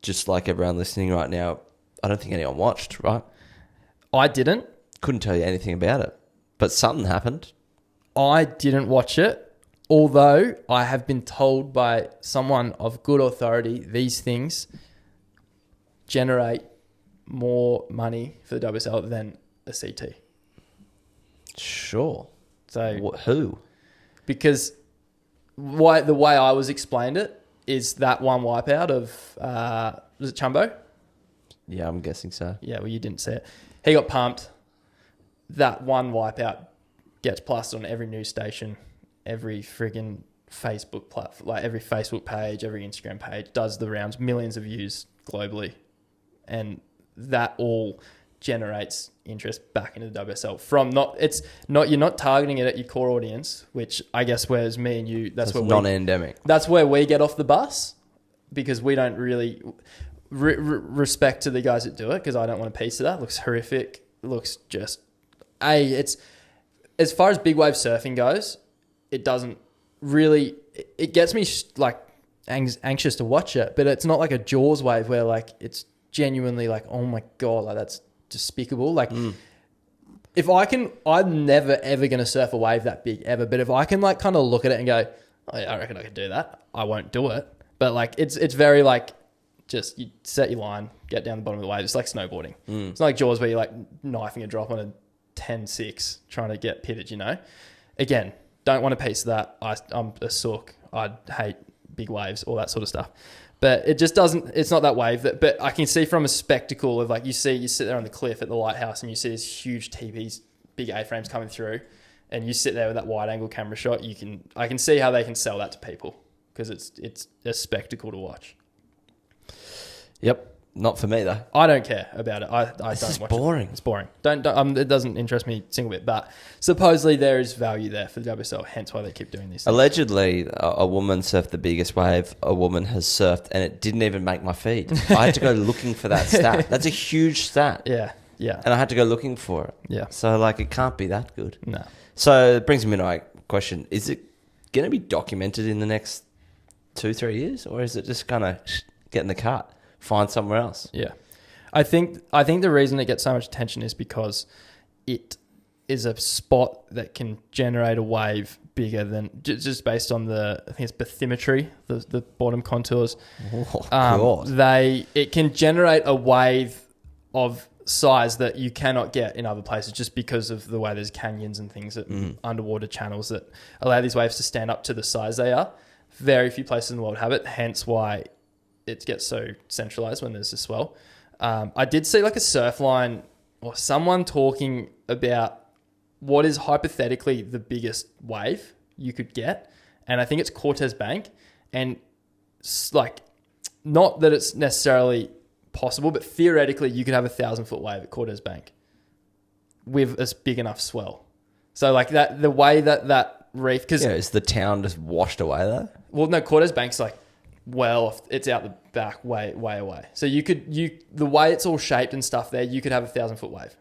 Just like everyone listening right now, I don't think anyone watched, right? I didn't. Couldn't tell you anything about it. But something happened. I didn't watch it, although I have been told by someone of good authority these things generate more money for the WSL than a CT. Sure. So who? Because the way I was explained it is that one wipeout of was it Chumbo? Yeah, I'm guessing so. Yeah, well, you didn't see it. He got pumped. That one wipeout gets plastered on every news station, every friggin' Facebook platform, like every Facebook page, every Instagram page, does the rounds, millions of views globally. And that all generates interest back into the WSL you're not targeting it at your core audience, which I guess whereas me and you, that's where non-endemic. That's where we get off the bus because we don't really respect to the guys that do it because I don't want a piece of that. It looks horrific. It looks just, it's, as far as big wave surfing goes, it doesn't really, it gets me like anxious to watch it, but it's not like a Jaws wave where like it's genuinely like, oh my God, like that's despicable. Like if I can, I'm never ever going to surf a wave that big ever, but if I can like kind of look at it and go, oh yeah, I reckon I could do that, I won't do it. But like it's very like just you set your line, get down the bottom of the wave. It's like snowboarding. It's not like Jaws where you're like knifing a drop on a 10-6 trying to get pitted, you know. Again, don't want a piece of that. I'm a sook. I hate big waves, all that sort of stuff. But it just doesn't, it's not that wave. But I can see from a spectacle of like, you sit there on the cliff at the lighthouse and you see these huge teepees, big A-frames coming through, and you sit there with that wide angle camera shot. I can see how they can sell that to people because it's a spectacle to watch. Yep. Not for me though. I don't care about it. I don't watch boring. It's boring. Don't it doesn't interest me a single bit. But supposedly there is value there for the WSL, hence why they keep doing these things. Allegedly, a woman surfed the biggest wave a woman has surfed, and it didn't even make my feed. I had to go looking for that stat. That's a huge stat. Yeah. And I had to go looking for it. Yeah. So like, it can't be that good. No. So it brings me to my question: is it going to be documented in the next 2-3 years, or is it just going to get in the cart? Find somewhere else. Yeah. I think the reason it gets so much attention is because it is a spot that can generate a wave bigger than just based on I think it's bathymetry, the bottom contours. Oh, God. It can generate a wave of size that you cannot get in other places just because of the way there's canyons and things that underwater channels that allow these waves to stand up to the size they are. Very few places in the world have it, hence why it gets so centralized when there's a swell. I did see like a surf line or someone talking about what is hypothetically the biggest wave you could get. And I think it's Cortez Bank. And like, not that it's necessarily possible, but theoretically you could have 1,000-foot wave at Cortez Bank with a big enough swell. So like that, the way that reef, because is the town just washed away though? Well, no, Cortez Bank's like, it's out the back way away. So the way it's all shaped and stuff there, you could have 1,000-foot wave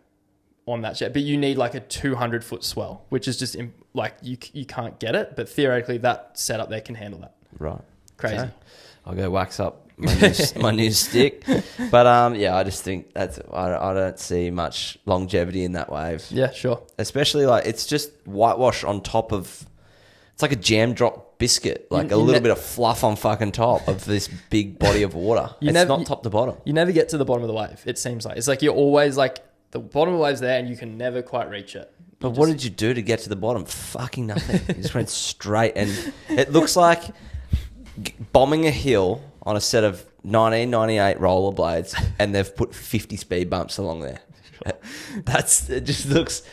on that shape, but you need like a 200-foot swell, which is just like you can't get it. But theoretically, that setup there can handle that. Right. Crazy. Okay. I'll go wax up my new stick. But I just think I don't see much longevity in that wave. Yeah, sure. Especially like it's just whitewash on top of. It's like a jam drop biscuit, like a little bit of fluff on fucking top of this big body of water. It's not top to bottom. You never get to the bottom of the wave, it seems like. It's like you're always like, the bottom of the wave's there and you can never quite reach it. But what did you do to get to the bottom? Fucking nothing. You just went straight, and it looks like bombing a hill on a set of 1998 rollerblades, and they've put 50 speed bumps along there. It just looks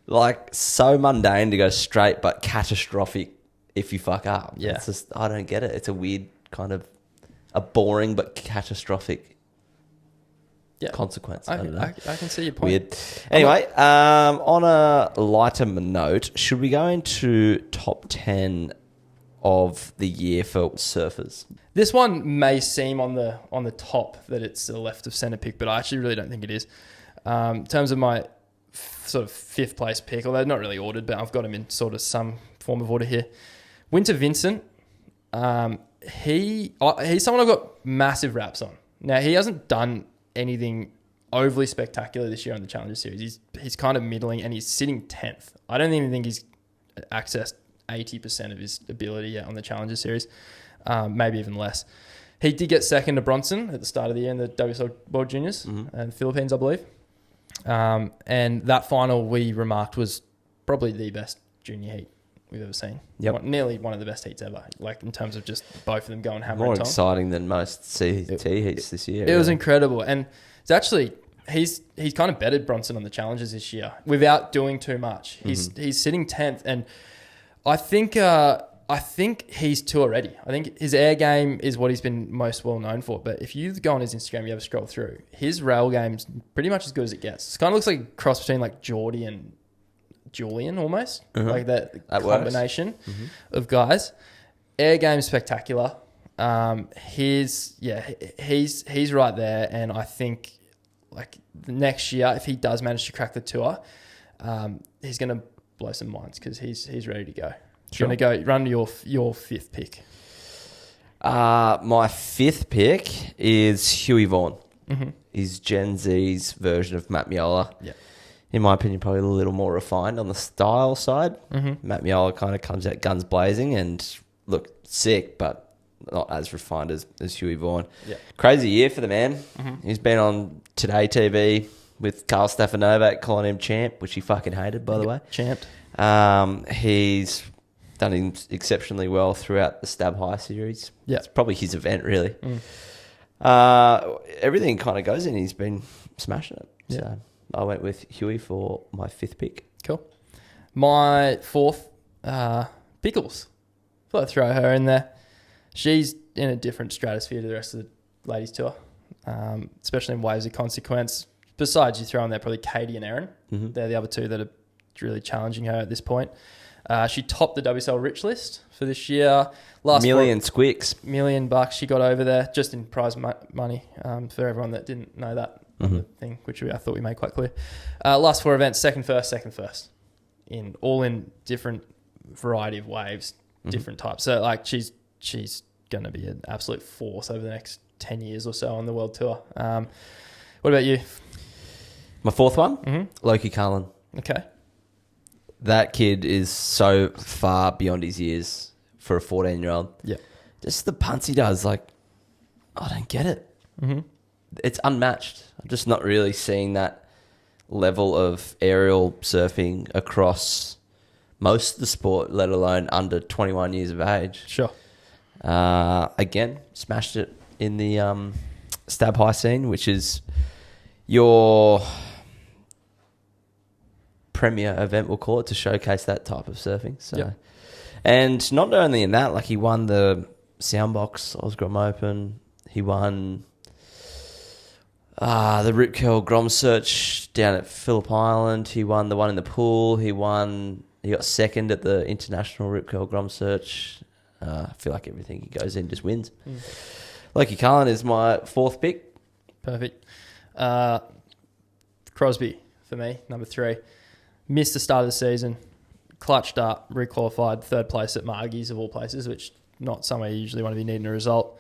like so mundane to go straight, but catastrophic if you fuck up. Yeah. It's just, I don't get it. It's a weird kind of a boring but catastrophic consequence. I don't know. I can see your point. Weird. Anyway, on a lighter note, should we go into top 10 of the year for surfers? This one may seem on the top that it's a left of centre pick, but I actually really don't think it is. In terms of my sort of fifth place pick, although not really ordered, but I've got him in sort of some form of order here. Winter Vincent, he's someone I've got massive raps on. Now, he hasn't done anything overly spectacular this year on the Challenger Series. He's kind of middling, and he's sitting 10th. I don't even think he's accessed 80% of his ability yet on the Challenger Series, maybe even less. He did get second to Bronson at the start of the year in the WSL World Juniors and Philippines, I believe. And that final, we remarked, was probably the best junior heat we've ever seen. Yep. Nearly one of the best heats ever, like in terms of just both of them going hammer More and tong. exciting than most CT heats this year. It was incredible. And it's actually, he's kind of bettered Bronson on the challenges this year without doing too much. He's sitting 10th, and I think he's tour ready. I think his air game is what he's been most well known for. But if you go on his Instagram, you ever scroll through, his rail game's pretty much as good as it gets. It kind of looks like a cross between like Geordie and Julian almost, like that combination of guys. Air game's spectacular. He's right there, and I think like the next year, if he does manage to crack the tour, he's going to blow some minds because he's ready to go. Sure. Going to go run your fifth pick. My fifth pick is Huey Vaughan. He's Gen Z's version of Matt Miola. Yeah. In my opinion, probably a little more refined on the style side. Matt Miola kind of comes out guns blazing and look sick, but not as refined as Huey Vaughan. Yeah. Crazy year for the man. He's been on Today TV with Carl Stefanovic calling him champ, which he fucking hated, by the way. Champed. He's done exceptionally well throughout the Stab High series. Yeah. It's probably his event, really. Everything kind of goes in. He's been smashing it. Yeah. So I went with Huey for my 5th pick. Cool. My 4th, Pickles. Thought I'd throw her in there. She's in a different stratosphere to the rest of the ladies tour, especially in waves of consequence. Besides, you throw in there probably Katie and Erin. They're the other two that are really challenging her at this point. She topped the WSL Rich list for this year. Squicks. $1 million she got over there just in prize money for everyone that didn't know that thing, which I thought we made quite clear. Last 4 events, second first, in different variety of waves, different types. So like she's going to be an absolute force over the next 10 years or so on the world tour. What about you? My 4th one, Loki Carlin. Okay. That kid is so far beyond his years for a 14-year-old. Yeah. Just the punts he does, like, I don't get it. It's unmatched. I'm just not really seeing that level of aerial surfing across most of the sport, let alone under 21 years of age. Sure. Again, smashed it in the Stab High scene, which is your premier event, we'll call it, to showcase that type of surfing. So, and not only in that, like he won the Soundbox Osgrom Open. He won the Rip Curl Grom Search down at Phillip Island. He won the one in the pool. He got second at the International Rip Curl Grom Search. I feel like everything he goes in just wins. Loki Carlin is my 4th pick. Perfect. Crosby for me, number 3. Missed the start of the season, clutched up, requalified, 3rd place at Margie's of all places, which not somewhere you usually want to be needing a result.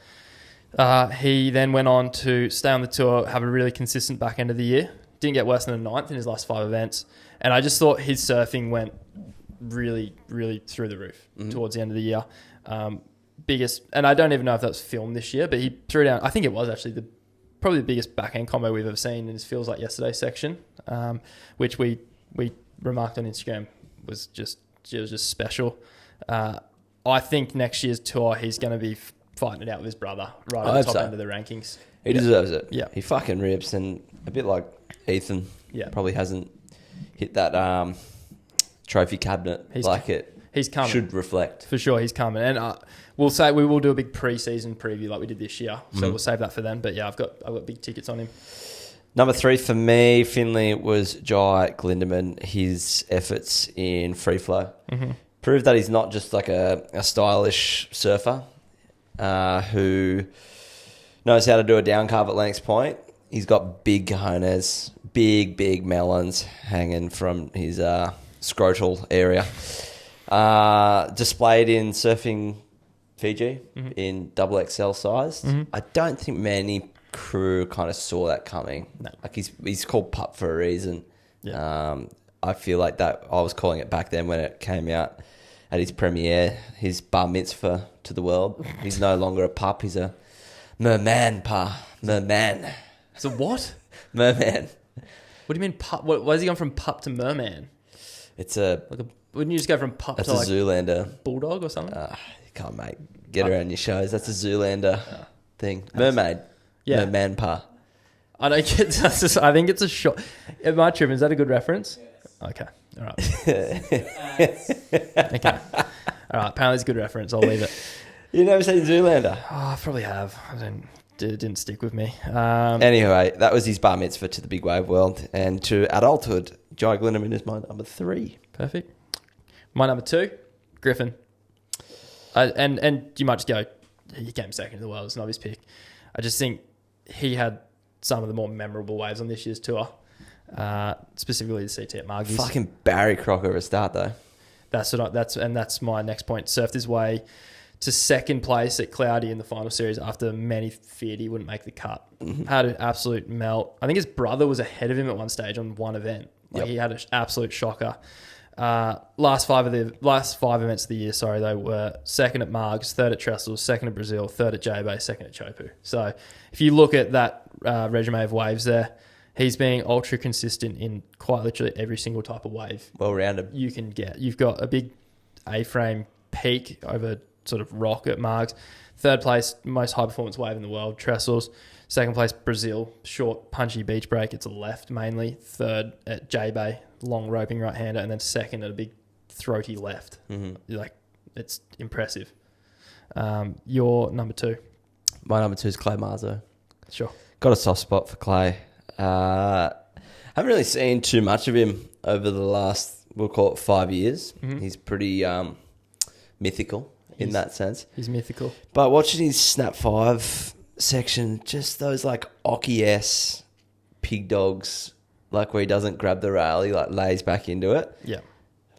He then went on to stay on the tour, have a really consistent back end of the year. Didn't get worse than a 9th in his last 5 events. And I just thought his surfing went really, really through the roof towards the end of the year. Biggest, and I don't even know if that was filmed this year, but he threw down, I think it was actually probably the biggest backhand combo we've ever seen in his Feels Like Yesterday section, which we remarked on Instagram was just special. I think next year's tour he's going to be fighting it out with his brother right at the top end of the rankings. He deserves it. Yeah, he fucking rips, and a bit like Ethan. Yeah, probably hasn't hit that trophy cabinet He's coming. Should reflect for sure. He's coming, and we will do a big pre-season preview like we did this year. So we'll save that for then. But yeah, I've got big tickets on him. Number 3 for me, Finley, was Jai Glindemann. His efforts in free flow proved that he's not just like a stylish surfer who knows how to do a down carve at Lanks Point. He's got big cojones, big melons hanging from his scrotal area. Displayed in Surfing Fiji in XXL size. I don't think many crew kind of saw that coming. No. Like he's called Pup for a reason. Yeah. I feel like that I was calling it back then when it came out at his premiere, his bar mitzvah to the world. He's no longer a pup, he's a merman pa. Merman. So what? Merman. What do you mean pup? Why is he gone from pup to merman? It's wouldn't you just go from pup to like Zoolander bulldog or something? You can't, mate. Get around your shows. That's a Zoolander thing. Mermaid. Yeah. Merman pa. I don't get that. I think it's a shot. Am I tripping? Is that a good reference? Yes. Okay. All right. Okay. All right. Apparently it's a good reference. I'll leave it. You never seen Zoolander? Oh, I probably have. It didn't stick with me. Anyway, that was his bar mitzvah to the big wave world and to adulthood. Jai Glindemann is my number 3. Perfect. My number 2, Griffin. And you might just go, he came second in the world. It's an obvious pick. I just think he had some of the more memorable waves on this year's tour, specifically the CT at Margie's. Fucking Barry Crocker of a start though. That's my next point. Surfed his way to second place at Cloudy in the final series after many feared he wouldn't make the cut. Had an absolute melt. I think his brother was ahead of him at one stage on one event. He had an absolute shocker. Last five events of the year, they were second at Margs, third at Trestles, second at Brazil, third at J-Bay, second at Chopu. So if you look at that resume of waves there, he's being ultra consistent in quite literally every single type of wave. Well-rounded. You can get. You've got a big A-frame peak over sort of rock at Margs. Third place, most high-performance wave in the world, Trestles. Second place, Brazil, short, punchy beach break. It's a left mainly. Third at J-Bay, long roping right-hander. And then second at a big throaty left. Mm-hmm. Like, it's impressive. Your number two? My number two is Clay Marzo. Sure. Got a soft spot for Clay. Haven't really seen too much of him over the last, we'll call it 5 years. Mm-hmm. He's pretty mythical in that sense. He's mythical. But watching his Snap 5 section, just those like Occy-S pig dogs, like where he doesn't grab the rail, he like lays back into it. Yeah.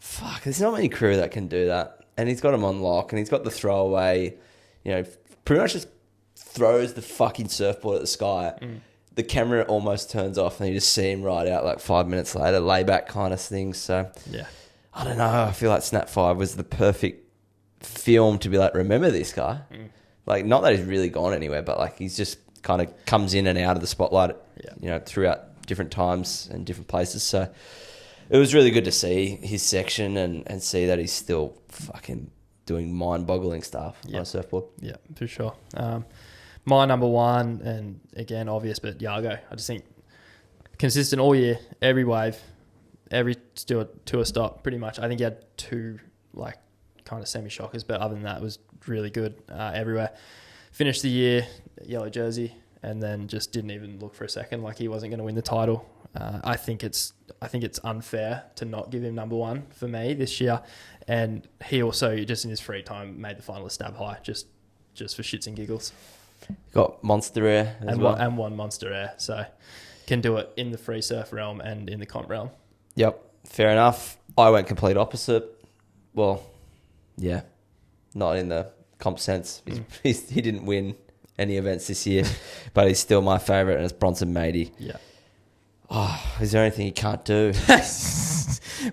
Fuck, there's not many crew that can do that. And he's got him on lock, and he's got the throwaway, pretty much just throws the fucking surfboard at the sky. Mm. The camera almost turns off, and you just see him ride out like 5 minutes later, layback kind of thing. So, yeah, I don't know. I feel like Snap 5 was the perfect film to be like, remember this guy? Mm. Like, not that he's really gone anywhere, but like he's just kind of comes in and out of the spotlight, throughout different times and different places. So it was really good to see his section and see that he's still fucking doing mind-boggling stuff on a surfboard. Yeah, for sure. My number one, and again, obvious, but Yago. I just think consistent all year, every wave, every tour stop, pretty much. I think he had two, like, kind of semi-shockers, but other than that, it was really good everywhere. Finished the year, yellow jersey, and then just didn't even look for a second, like he wasn't going to win the title. I think it's unfair to not give him number one for me this year. And he also, just in his free time, made the finalist stab high, just for shits and giggles. Got Monster Air as well. And one Monster Air. So can do it in the free surf realm and in the comp realm. Yep, fair enough. I went complete opposite. Well, yeah, not in the comp sense. He didn't win any events this year, but he's still my favourite, and it's Bronson Matey. Yeah. Oh, is there anything he can't do?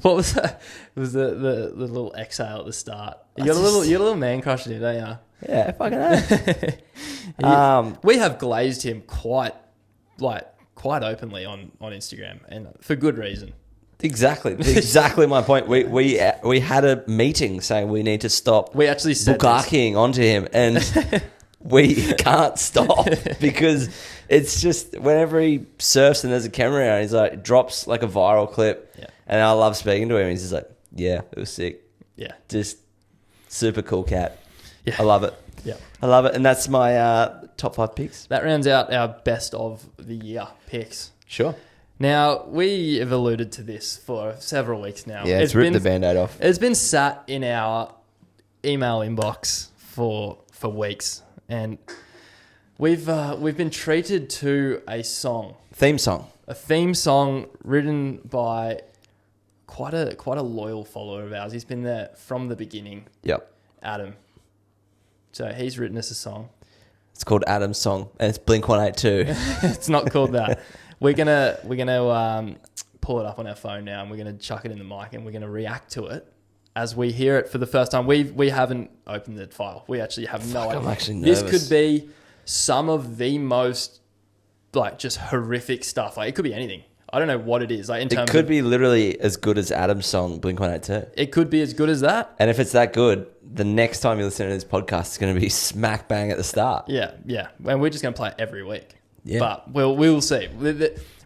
What was that? It was the little exhale at the start. You got a little man crush in it, don't you? Yeah, fucking hell. We have glazed him quite openly on Instagram, and for good reason. Exactly my point. We had a meeting saying we need to stop. We actually said bukkake onto him, and we can't stop because it's just whenever he surfs and there's a camera around, he's like drops like a viral clip, and I love speaking to him. He's just like, yeah, it was sick. Yeah, just super cool cat. Yeah, I love it. Yeah, I love it, and that's my top 5 picks. That rounds out our best of the year picks. Sure. Now, we have alluded to this for several weeks now. Yeah, it's ripped the Band-Aid off. It's been sat in our email inbox for weeks, and we've been treated to a song. Theme song written by quite a loyal follower of ours. He's been there from the beginning. Yep. Adam. So he's written us a song. It's called Adam's Song, and it's Blink-182. It's not called that. We're gonna pull it up on our phone now, and we're gonna chuck it in the mic, and we're gonna react to it as we hear it for the first time. We haven't opened the file. We actually have no idea. I'm actually nervous. This could be some of the most just horrific stuff. Like, it could be anything. I don't know what it is. Like, it could be literally as good as Adam's song, Blink-182. It could be as good as that. And if it's that good, the next time you listen to this podcast, it's going to be smack bang at the start. Yeah. And we're just going to play it every week. Yeah. But we'll see.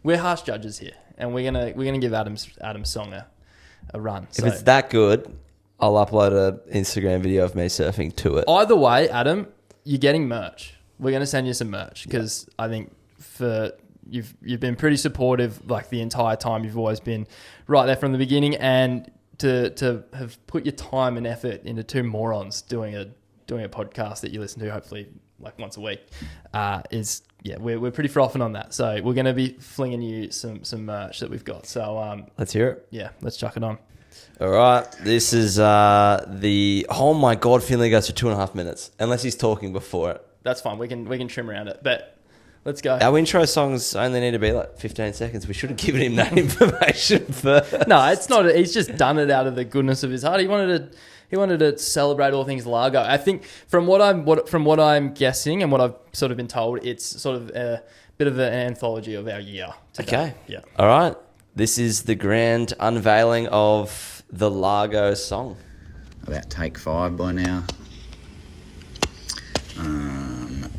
We're harsh judges here, and we're gonna give Adam's song a run. If it's that good, I'll upload an Instagram video of me surfing to it. Either way, Adam, you're getting merch. We're gonna send you some merch because I think you've been pretty supportive like the entire time. You've always been right there from the beginning, and to have put your time and effort into two morons doing a podcast that you listen to hopefully like once a week we're pretty frothing on that. So we're going to be flinging you some merch that we've got. So let's hear it. Yeah, let's chuck it on. All right, this is the oh my god feeling goes for 2.5 minutes unless he's talking before it. That's fine. We can trim around it, but Let's go. Our intro songs only need to be like 15 seconds. We should have given him that information first. No, it's not. He's just done it out of the goodness of his heart. He wanted to celebrate all things Largo. I think from what I'm guessing and what I've sort of been told, it's sort of a bit of an anthology of our year today. Okay. Yeah. All right. This is the grand unveiling of the Largo song. About take 5 by now.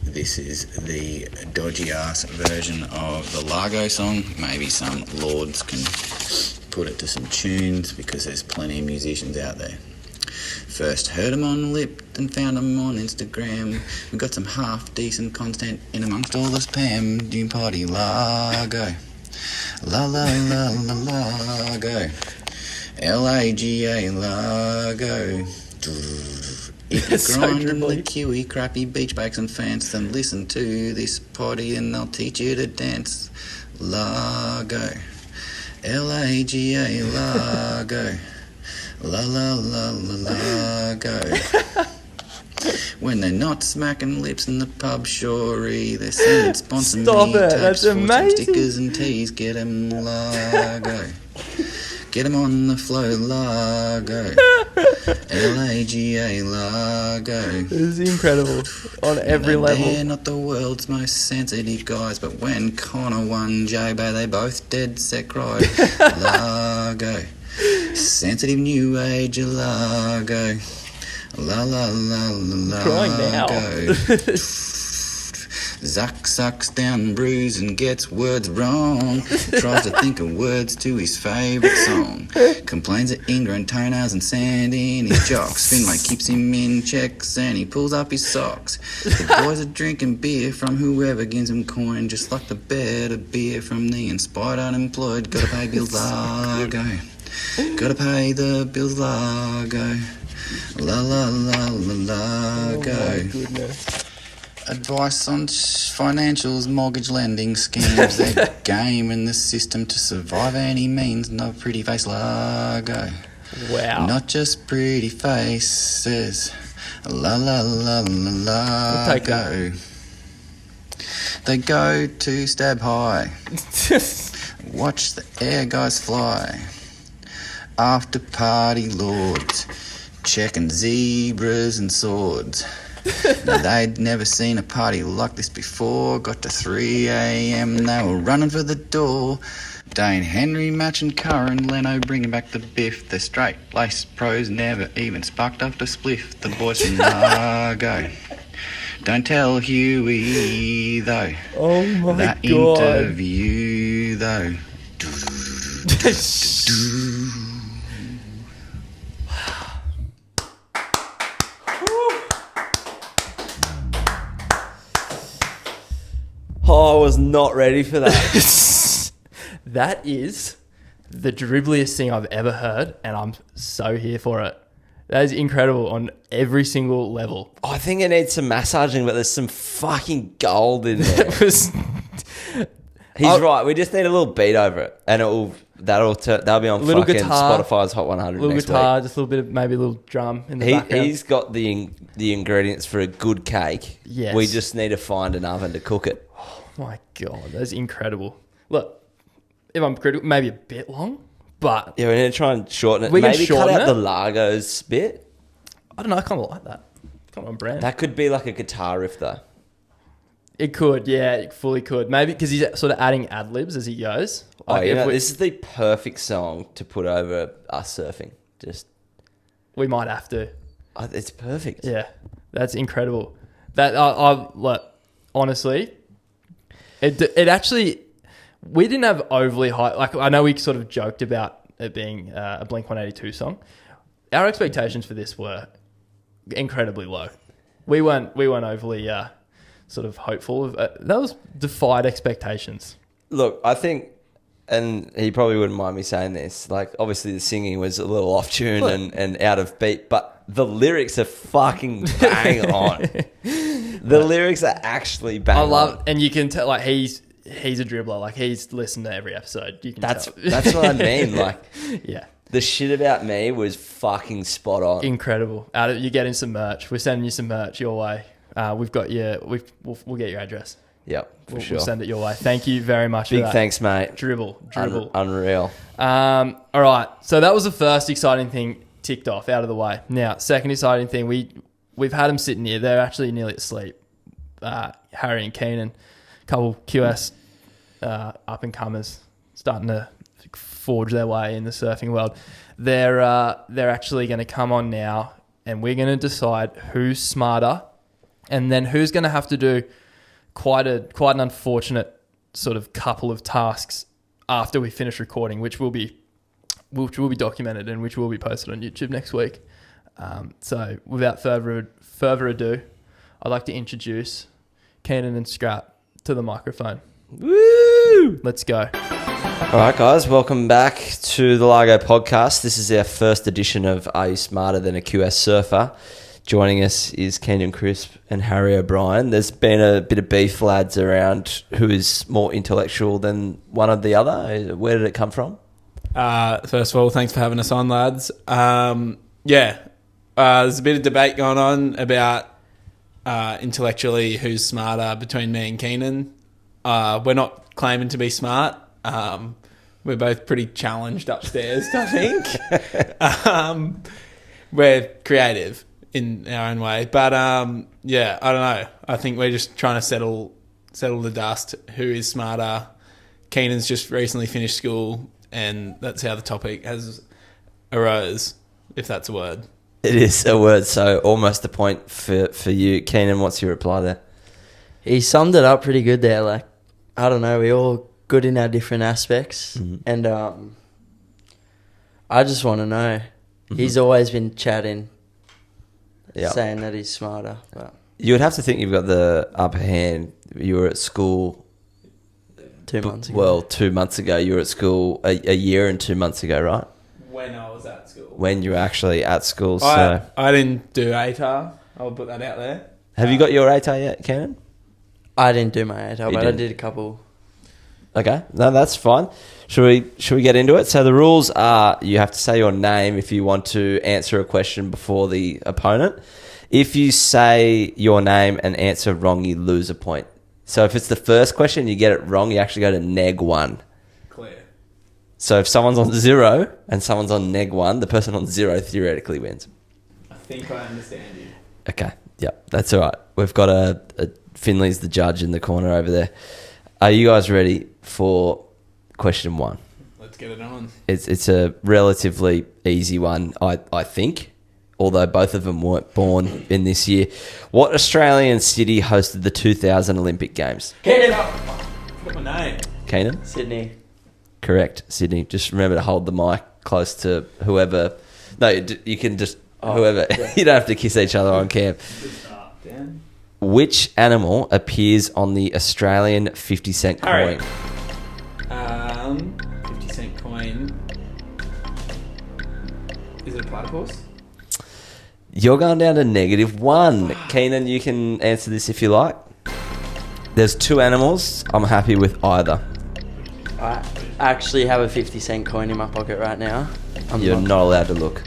This is the dodgy ass version of the Largo song. Maybe some lords can put it to some tunes because there's plenty of musicians out there. First heard them on Lip, then found them on Instagram. We got some half decent content in amongst all this Pam. Doom party Largo. La la la la Largo. L-A-G-A Largo. If you're grinding the Kiwi, crappy beach bikes and fans, then listen to this potty and they'll teach you to dance. Largo. L-A-G-A Largo. La la la la Largo. When they're not smacking lips in the pub, surely they're sending sponsor me taps for some stickers and teas. Get 'em Largo. Get 'em on the flow, Largo. L-A-G-A, Largo. This is incredible on every level. They're not the world's most sensitive guys, but when Connor won J-Bay, they both dead set cried. Largo. Sensitive new age, Largo. La la la la Largo. Zuck sucks down brews and gets words wrong. Tries to think of words to his favourite song. Complains of ingrown toenails and sand in his jocks. Finlay keeps him in checks and he pulls up his socks. The boys are drinking beer from whoever gives him coin. Just like the better beer from the inspired unemployed. Gotta pay bills, Largo. Gotta pay the bills, Largo. La la la la Largo. Oh my goodness. Advice on financials, mortgage lending schemes. They're gaming the system to survive any means. No pretty face, Largo. Wow. Not just pretty faces. La la la la Largo. They go to stab high. Watch the air guys fly. After party lords. Checking zebras and swords. Now they'd never seen a party like this before. Got to 3 a.m. They were running for the door. Dane Henry matching Curran, Leno bringing back the biff. The straight-laced pros never even sparked up a spliff. The boys from Largo. Don't tell Huey though. Oh my that God. Interview though. Oh, I was not ready for that. That is the dribbliest thing I've ever heard, and I'm so here for it. That is incredible on every single level. I think it needs some massaging, but there's some fucking gold in there. He's right. We just need a little beat over it, and that'll be on little fucking guitar, Spotify's Hot 100 little next guitar, week. just a little bit of maybe a little drum in the background. He's got the ingredients for a good cake. Yes. We just need to find an oven to cook it. Oh my God, that's incredible. Look, if I'm critical, maybe a bit long, but Yeah, we need to try and shorten it. We can Maybe shorten cut out it. the Largos bit. I don't know. I kind of like that. Kind of on brand. That could be like a guitar riff, though. It could, yeah, it fully could. Maybe because he's sort of adding ad libs as he goes. Oh, yeah, this is the perfect song to put over us surfing. We might have to. It's perfect. Yeah, that's incredible. That I like. Honestly, it actually, we didn't have overly high. Like I know we sort of joked about it being a Blink-182 song. Our expectations for this were incredibly low. We weren't overly sort of hopeful of that. Was defied expectations. Look, I think, and he probably wouldn't mind me saying this, like obviously the singing was a little off tune and out of beat, but the lyrics are fucking bang on. The lyrics are actually bang on. I love, and you can tell like he's a dribbler. Like he's listened to every episode. You can That's tell. what I mean. Like, yeah. the shit about me was fucking spot on. Incredible. You're getting some merch. We're sending you some merch your way. We've got your. We'll get your address. Yep, We'll send it your way. Thank you very much for Big that. thanks, mate. Dribble. Unreal. All right. So that was the first exciting thing ticked off, out of the way. Now, second exciting thing, we've had them sitting here. They're actually nearly asleep. Harry and Keenan, couple QS up-and-comers starting to forge their way in the surfing world. They're actually going to come on now, and we're going to decide who's smarter, and then who's going to have to do quite an unfortunate sort of couple of tasks after we finish recording, which will be documented and which will be posted on YouTube next week. So without further ado, I'd like to introduce Keenan and Scrap to the microphone. Woo! Let's go. All right, guys, welcome back to the Largo podcast. This is our first edition of Are You Smarter Than a QS Surfer? Joining us is Keenan Crisp and Harry O'Brien. There's been a bit of beef, lads, around who is more intellectual than one or the other. Where did it come from? First of all, thanks for having us on, lads. There's a bit of debate going on about intellectually who's smarter between me and Keenan. We're not claiming to be smart. We're both pretty challenged upstairs, I think. We're creative in our own way. But, I don't know. I think we're just trying to settle the dust. Who is smarter? Keenan's just recently finished school, and that's how the topic has arose, if that's a word. It is a word, so almost a point for you. Keenan, what's your reply there? He summed it up pretty good there. Like, I don't know, we all good in our different aspects. Mm-hmm. And I just want to know. Mm-hmm. He's always been chatting, saying that he's smarter. But You would have to think you've got the upper hand. You were at school 2 months ago. Well, 2 months ago. You were at school a year and 2 months ago, right? When I was at school. When you were actually at school. I didn't do ATAR. I'll put that out there. Have you got your ATAR yet, Keenan? I didn't do my ATAR, but didn't? I did a couple. Okay, no, that's fine. Should we get into it? So the rules are you have to say your name if you want to answer a question before the opponent. If you say your name and answer wrong, you lose a point. So if it's the first question, you get it wrong, you actually go to neg 1. Clear. So if someone's on 0 and someone's on neg 1, the person on 0 theoretically wins. I think I understand you. Okay, yep, that's all right. We've got a Finley's the judge in the corner over there. Are you guys ready for question 1? Let's get it on. It's a relatively easy one, I think, although both of them weren't born in this year. What Australian city hosted the 2000 Olympic Games? Keenan! Got my name. Keenan? Sydney. Correct, Sydney. Just remember to hold the mic close to whoever. No, you can just, whoever. Yeah. You don't have to kiss each other on cam. Dan? Which animal appears on the Australian 50-cent coin? 50-cent coin. Is it a platypus? You're going down to -1. Keenan, you can answer this if you like. There's 2 animals. I'm happy with either. I actually have a 50-cent coin in my pocket right now. You're not allowed to look.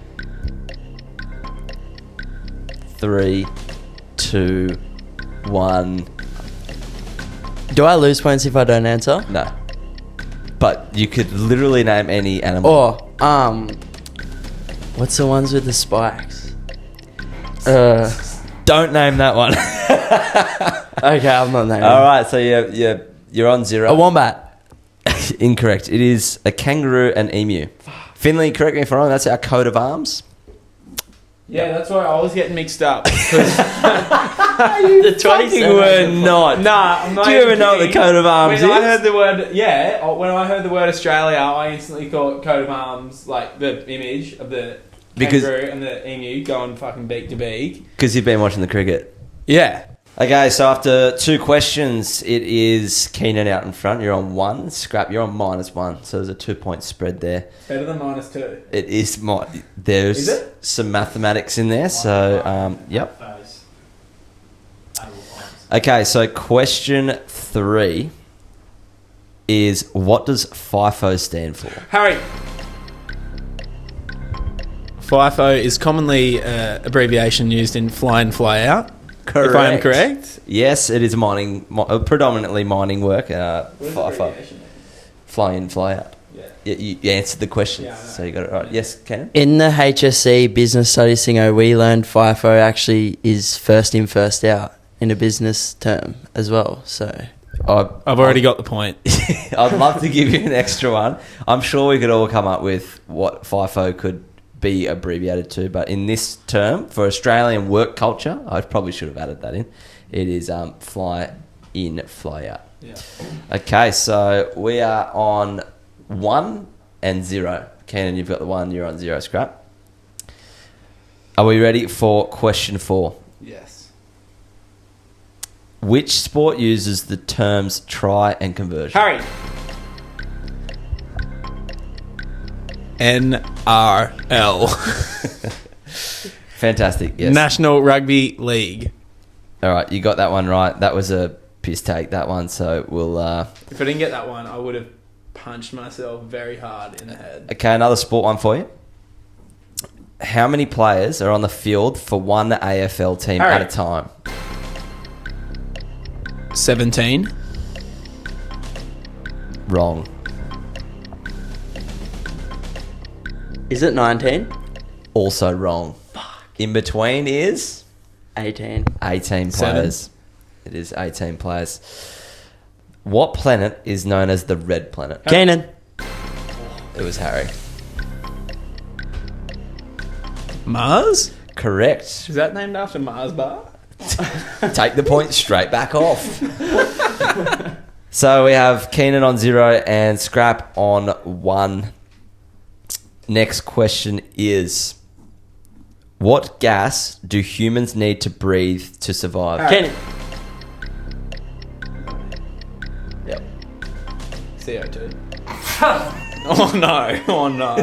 3, 2, 1. Do I lose points if I don't answer? No. But you could literally name any animal. Or, what's the ones with the spikes? Don't name that one. Okay, I'm not naming. All right, so you're on 0. A wombat. Incorrect. It is a kangaroo and emu. Finley, correct me if I'm wrong, that's our coat of arms. Yeah, that's why I was getting mixed up. The Fucking were not. Nah, I'm not. Do you even know what the coat of arms when is? I heard the word Australia, I instantly thought coat of arms, like the image of the kangaroo and the emu going fucking beak to beak. Because you've been watching the cricket. Yeah. Okay, so after 2 questions, it is Keenan out in front. You're on 1. Scrap, you're on -1. So there's a 2-point spread there. Better than -2. It is there's Is it? some mathematics in there. So, yep. Okay, so question 3 is what does FIFO stand for? Harry. FIFO is commonly abbreviation used in fly in, fly out. Correct. If I am correct. Yes, it is mining, predominantly mining work. FIFO. Fly in, fly out. Yeah. You answered the question, so you got it right. Yes, Keenan? In the HSC business studies thing, we learned FIFO actually is first in, first out in a business term as well. So I've already got the point. I'd love to give you an extra one. I'm sure we could all come up with what FIFO could be abbreviated to, but in this term, for Australian work culture, I probably should have added that in. It is fly in, fly out. Yeah. Okay, so we are on 1 and 0. Keenan, you've got the 1, you're on 0, Scrap. Are we ready for question 4? Yes. Which sport uses the terms try and conversion? Harry. NRL. Fantastic, yes. National Rugby League. All right, you got that one right. That was a piss take, that one, so we'll... If I didn't get that one, I would have punched myself very hard in the head. Okay, another sport one for you. How many players are on the field for one AFL team at a time? 17. Wrong. is it 19? Also wrong. In between is 18. 18 players. It is 18 players. What planet is known as the red planet? Keenan. It was Harry. Mars? Correct. Is that named after Mars bar? Take the point straight back off. So we have Keenan on 0 and Scrap on 1. Next question is, what gas do humans need to breathe to survive? Keenan. Yep. CO2. Oh no. Oh no.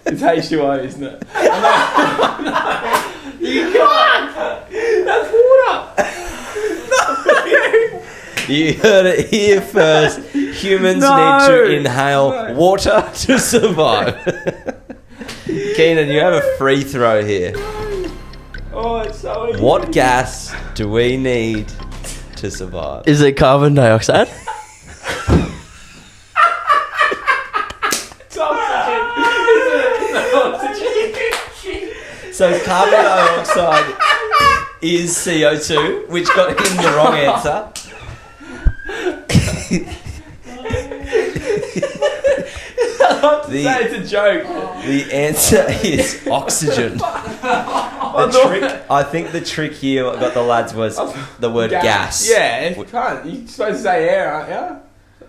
It's H2O, isn't it? Oh, no. You can't. That's water. You heard it here first. Humans need to inhale water to survive. Keenan, you have a free throw here. Oh, it's so easy. What gas do we need to survive? Is it carbon dioxide? It's oxygen. So carbon dioxide is CO2, which got him the wrong answer. It's a joke. The answer is oxygen. I think the trick here, what got the lads, was the word gas. Yeah, you can't. You're supposed to say air, aren't you?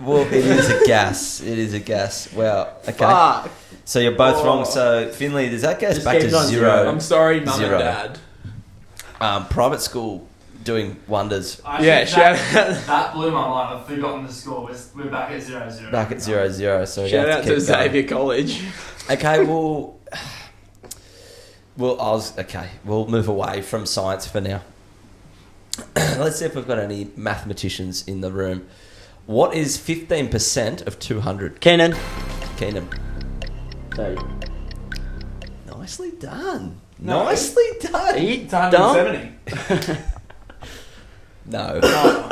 Well, it is a gas. It is a gas. Well, okay. Fuck. So you're both wrong. So Finley, does that get us back to 0? I'm sorry, Mum 0. and Dad. Private school doing wonders. Yeah, shout out. That blew my mind. I've forgotten the score. We're back at 0-0. Back at 0-0. So Shout out to Xavier College. Okay, we'll move away from science for now. Let's see if we've got any mathematicians in the room. What is 15% of 200? Keenan. Keenan. 30. Nicely done. No. Nicely done. It's 170. No. No.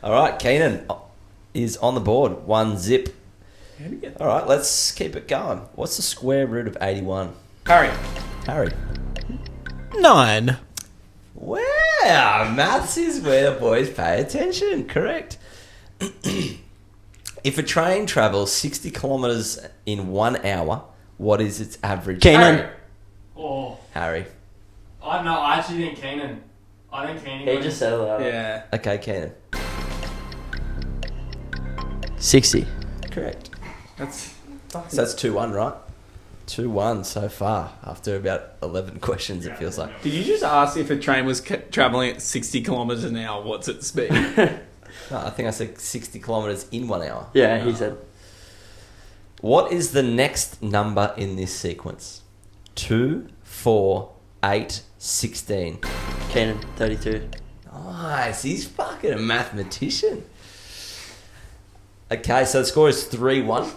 All right, Keenan is on the board. 1 zip. All right, let's keep it going. What's the square root of 81? Harry. 9. Wow, maths is where the boys pay attention. Correct. If a train travels 60 kilometres in 1 hour, what is its average? Keenan. Oh, Harry. I actually think Keenan. I think Keenan. He just said that. Yeah. Okay, Keenan. 60. Correct. That's So that's 2-1, right? 2-1 so far after about 11 questions, it feels like. Did you just ask if a train was travelling at 60 kilometres an hour, what's its speed? No, I think I said 60 kilometres in 1 hour. Yeah, he said. What is the next number in this sequence? 2, 4, 8, 16. Keenan. 32. Nice. He's fucking a mathematician. Okay, so the score is 3-1.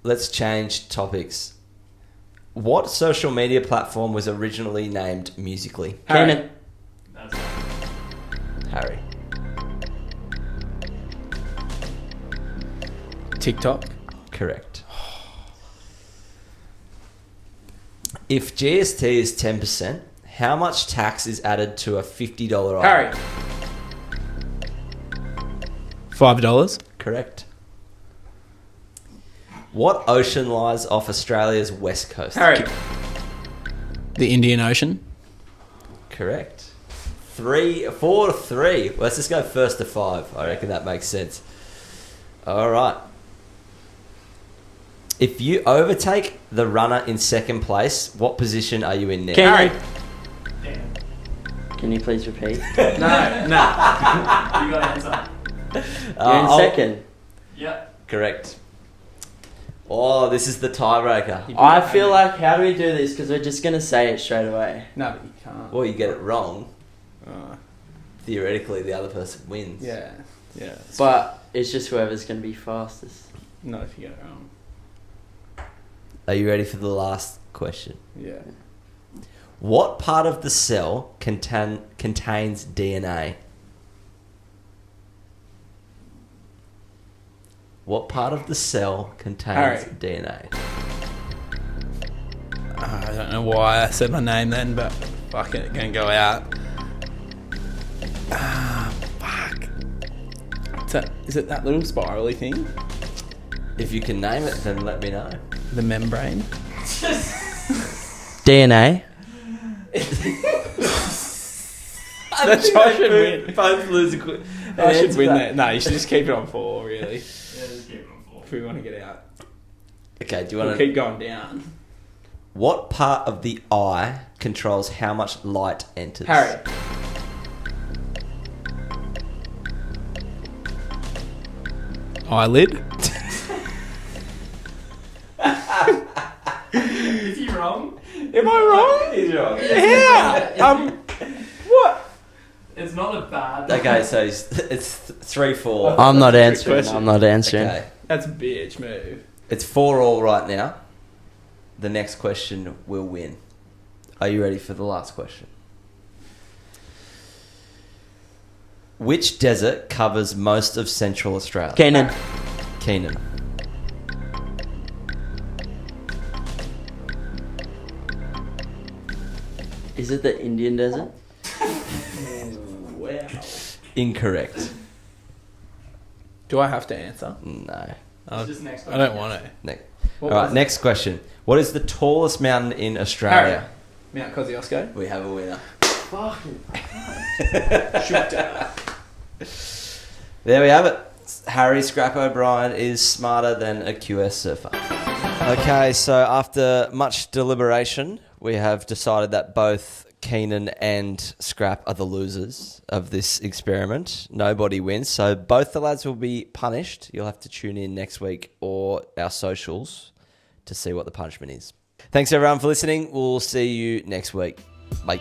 Let's change topics. What social media platform was originally named Musically? Keenan. Harry. TikTok. Correct. If GST is 10%, how much tax is added to a $50 item? Harry. $5. Correct. What ocean lies off Australia's west coast? Harry. The Indian Ocean. Correct. 4 to 3. Let's just go first to 5. I reckon that makes sense. All right. If you overtake the runner in second place, what position are you in now? Keenan. Can you please repeat? No. You got to answer. You're in second. Yep. Correct. Oh, this is the tiebreaker. I feel like, how do we do this? Because we're just going to say it straight away. No, but you can't. Well, you get it wrong. Oh, Theoretically, the other person wins. yeah. Yeah. But it's just whoever's going to be fastest. Not if you get it wrong. Are you ready for the last question? Yeah. What part of the cell contains DNA? What part of the cell contains Harry. DNA? I don't know why I said my name then, but fuck it, gonna go out. Fuck. Is it that little spirally thing? If you can name it, then let me know. The membrane. DNA. I should win. Both lose a quick. I should win that. No, you should just keep it on 4, really. Yeah, just keep it on 4. If we want to get out. Okay, do you We'll want to... keep going down. What part of the eye controls how much light enters? Harry. Eyelid. Is he wrong? Am I wrong? He's wrong. Yeah. What? It's not a bad. Okay, so it's 3-4. I'm not That's a trick answering. question. I'm not answering. Okay. That's a bitch move. It's 4-all right now. The next question will win. Are you ready for the last question? Which desert covers most of Central Australia? Keenan. Keenan. Is it the Indian desert? Wow. Incorrect. Do I have to answer? No. Just next I don't want to. Next. What All right, was next question. What is the tallest mountain in Australia? Harry. Mount Kosciuszko. We have a winner. Fucking. There we have it. Harry Scrap O'Brien is smarter than a QS surfer. Okay, so after much deliberation, we have decided that both Keenan and Scrap are the losers of this experiment. Nobody wins, so both the lads will be punished. You'll have to tune in next week or our socials to see what the punishment is. Thanks everyone for listening. We'll see you next week. Bye.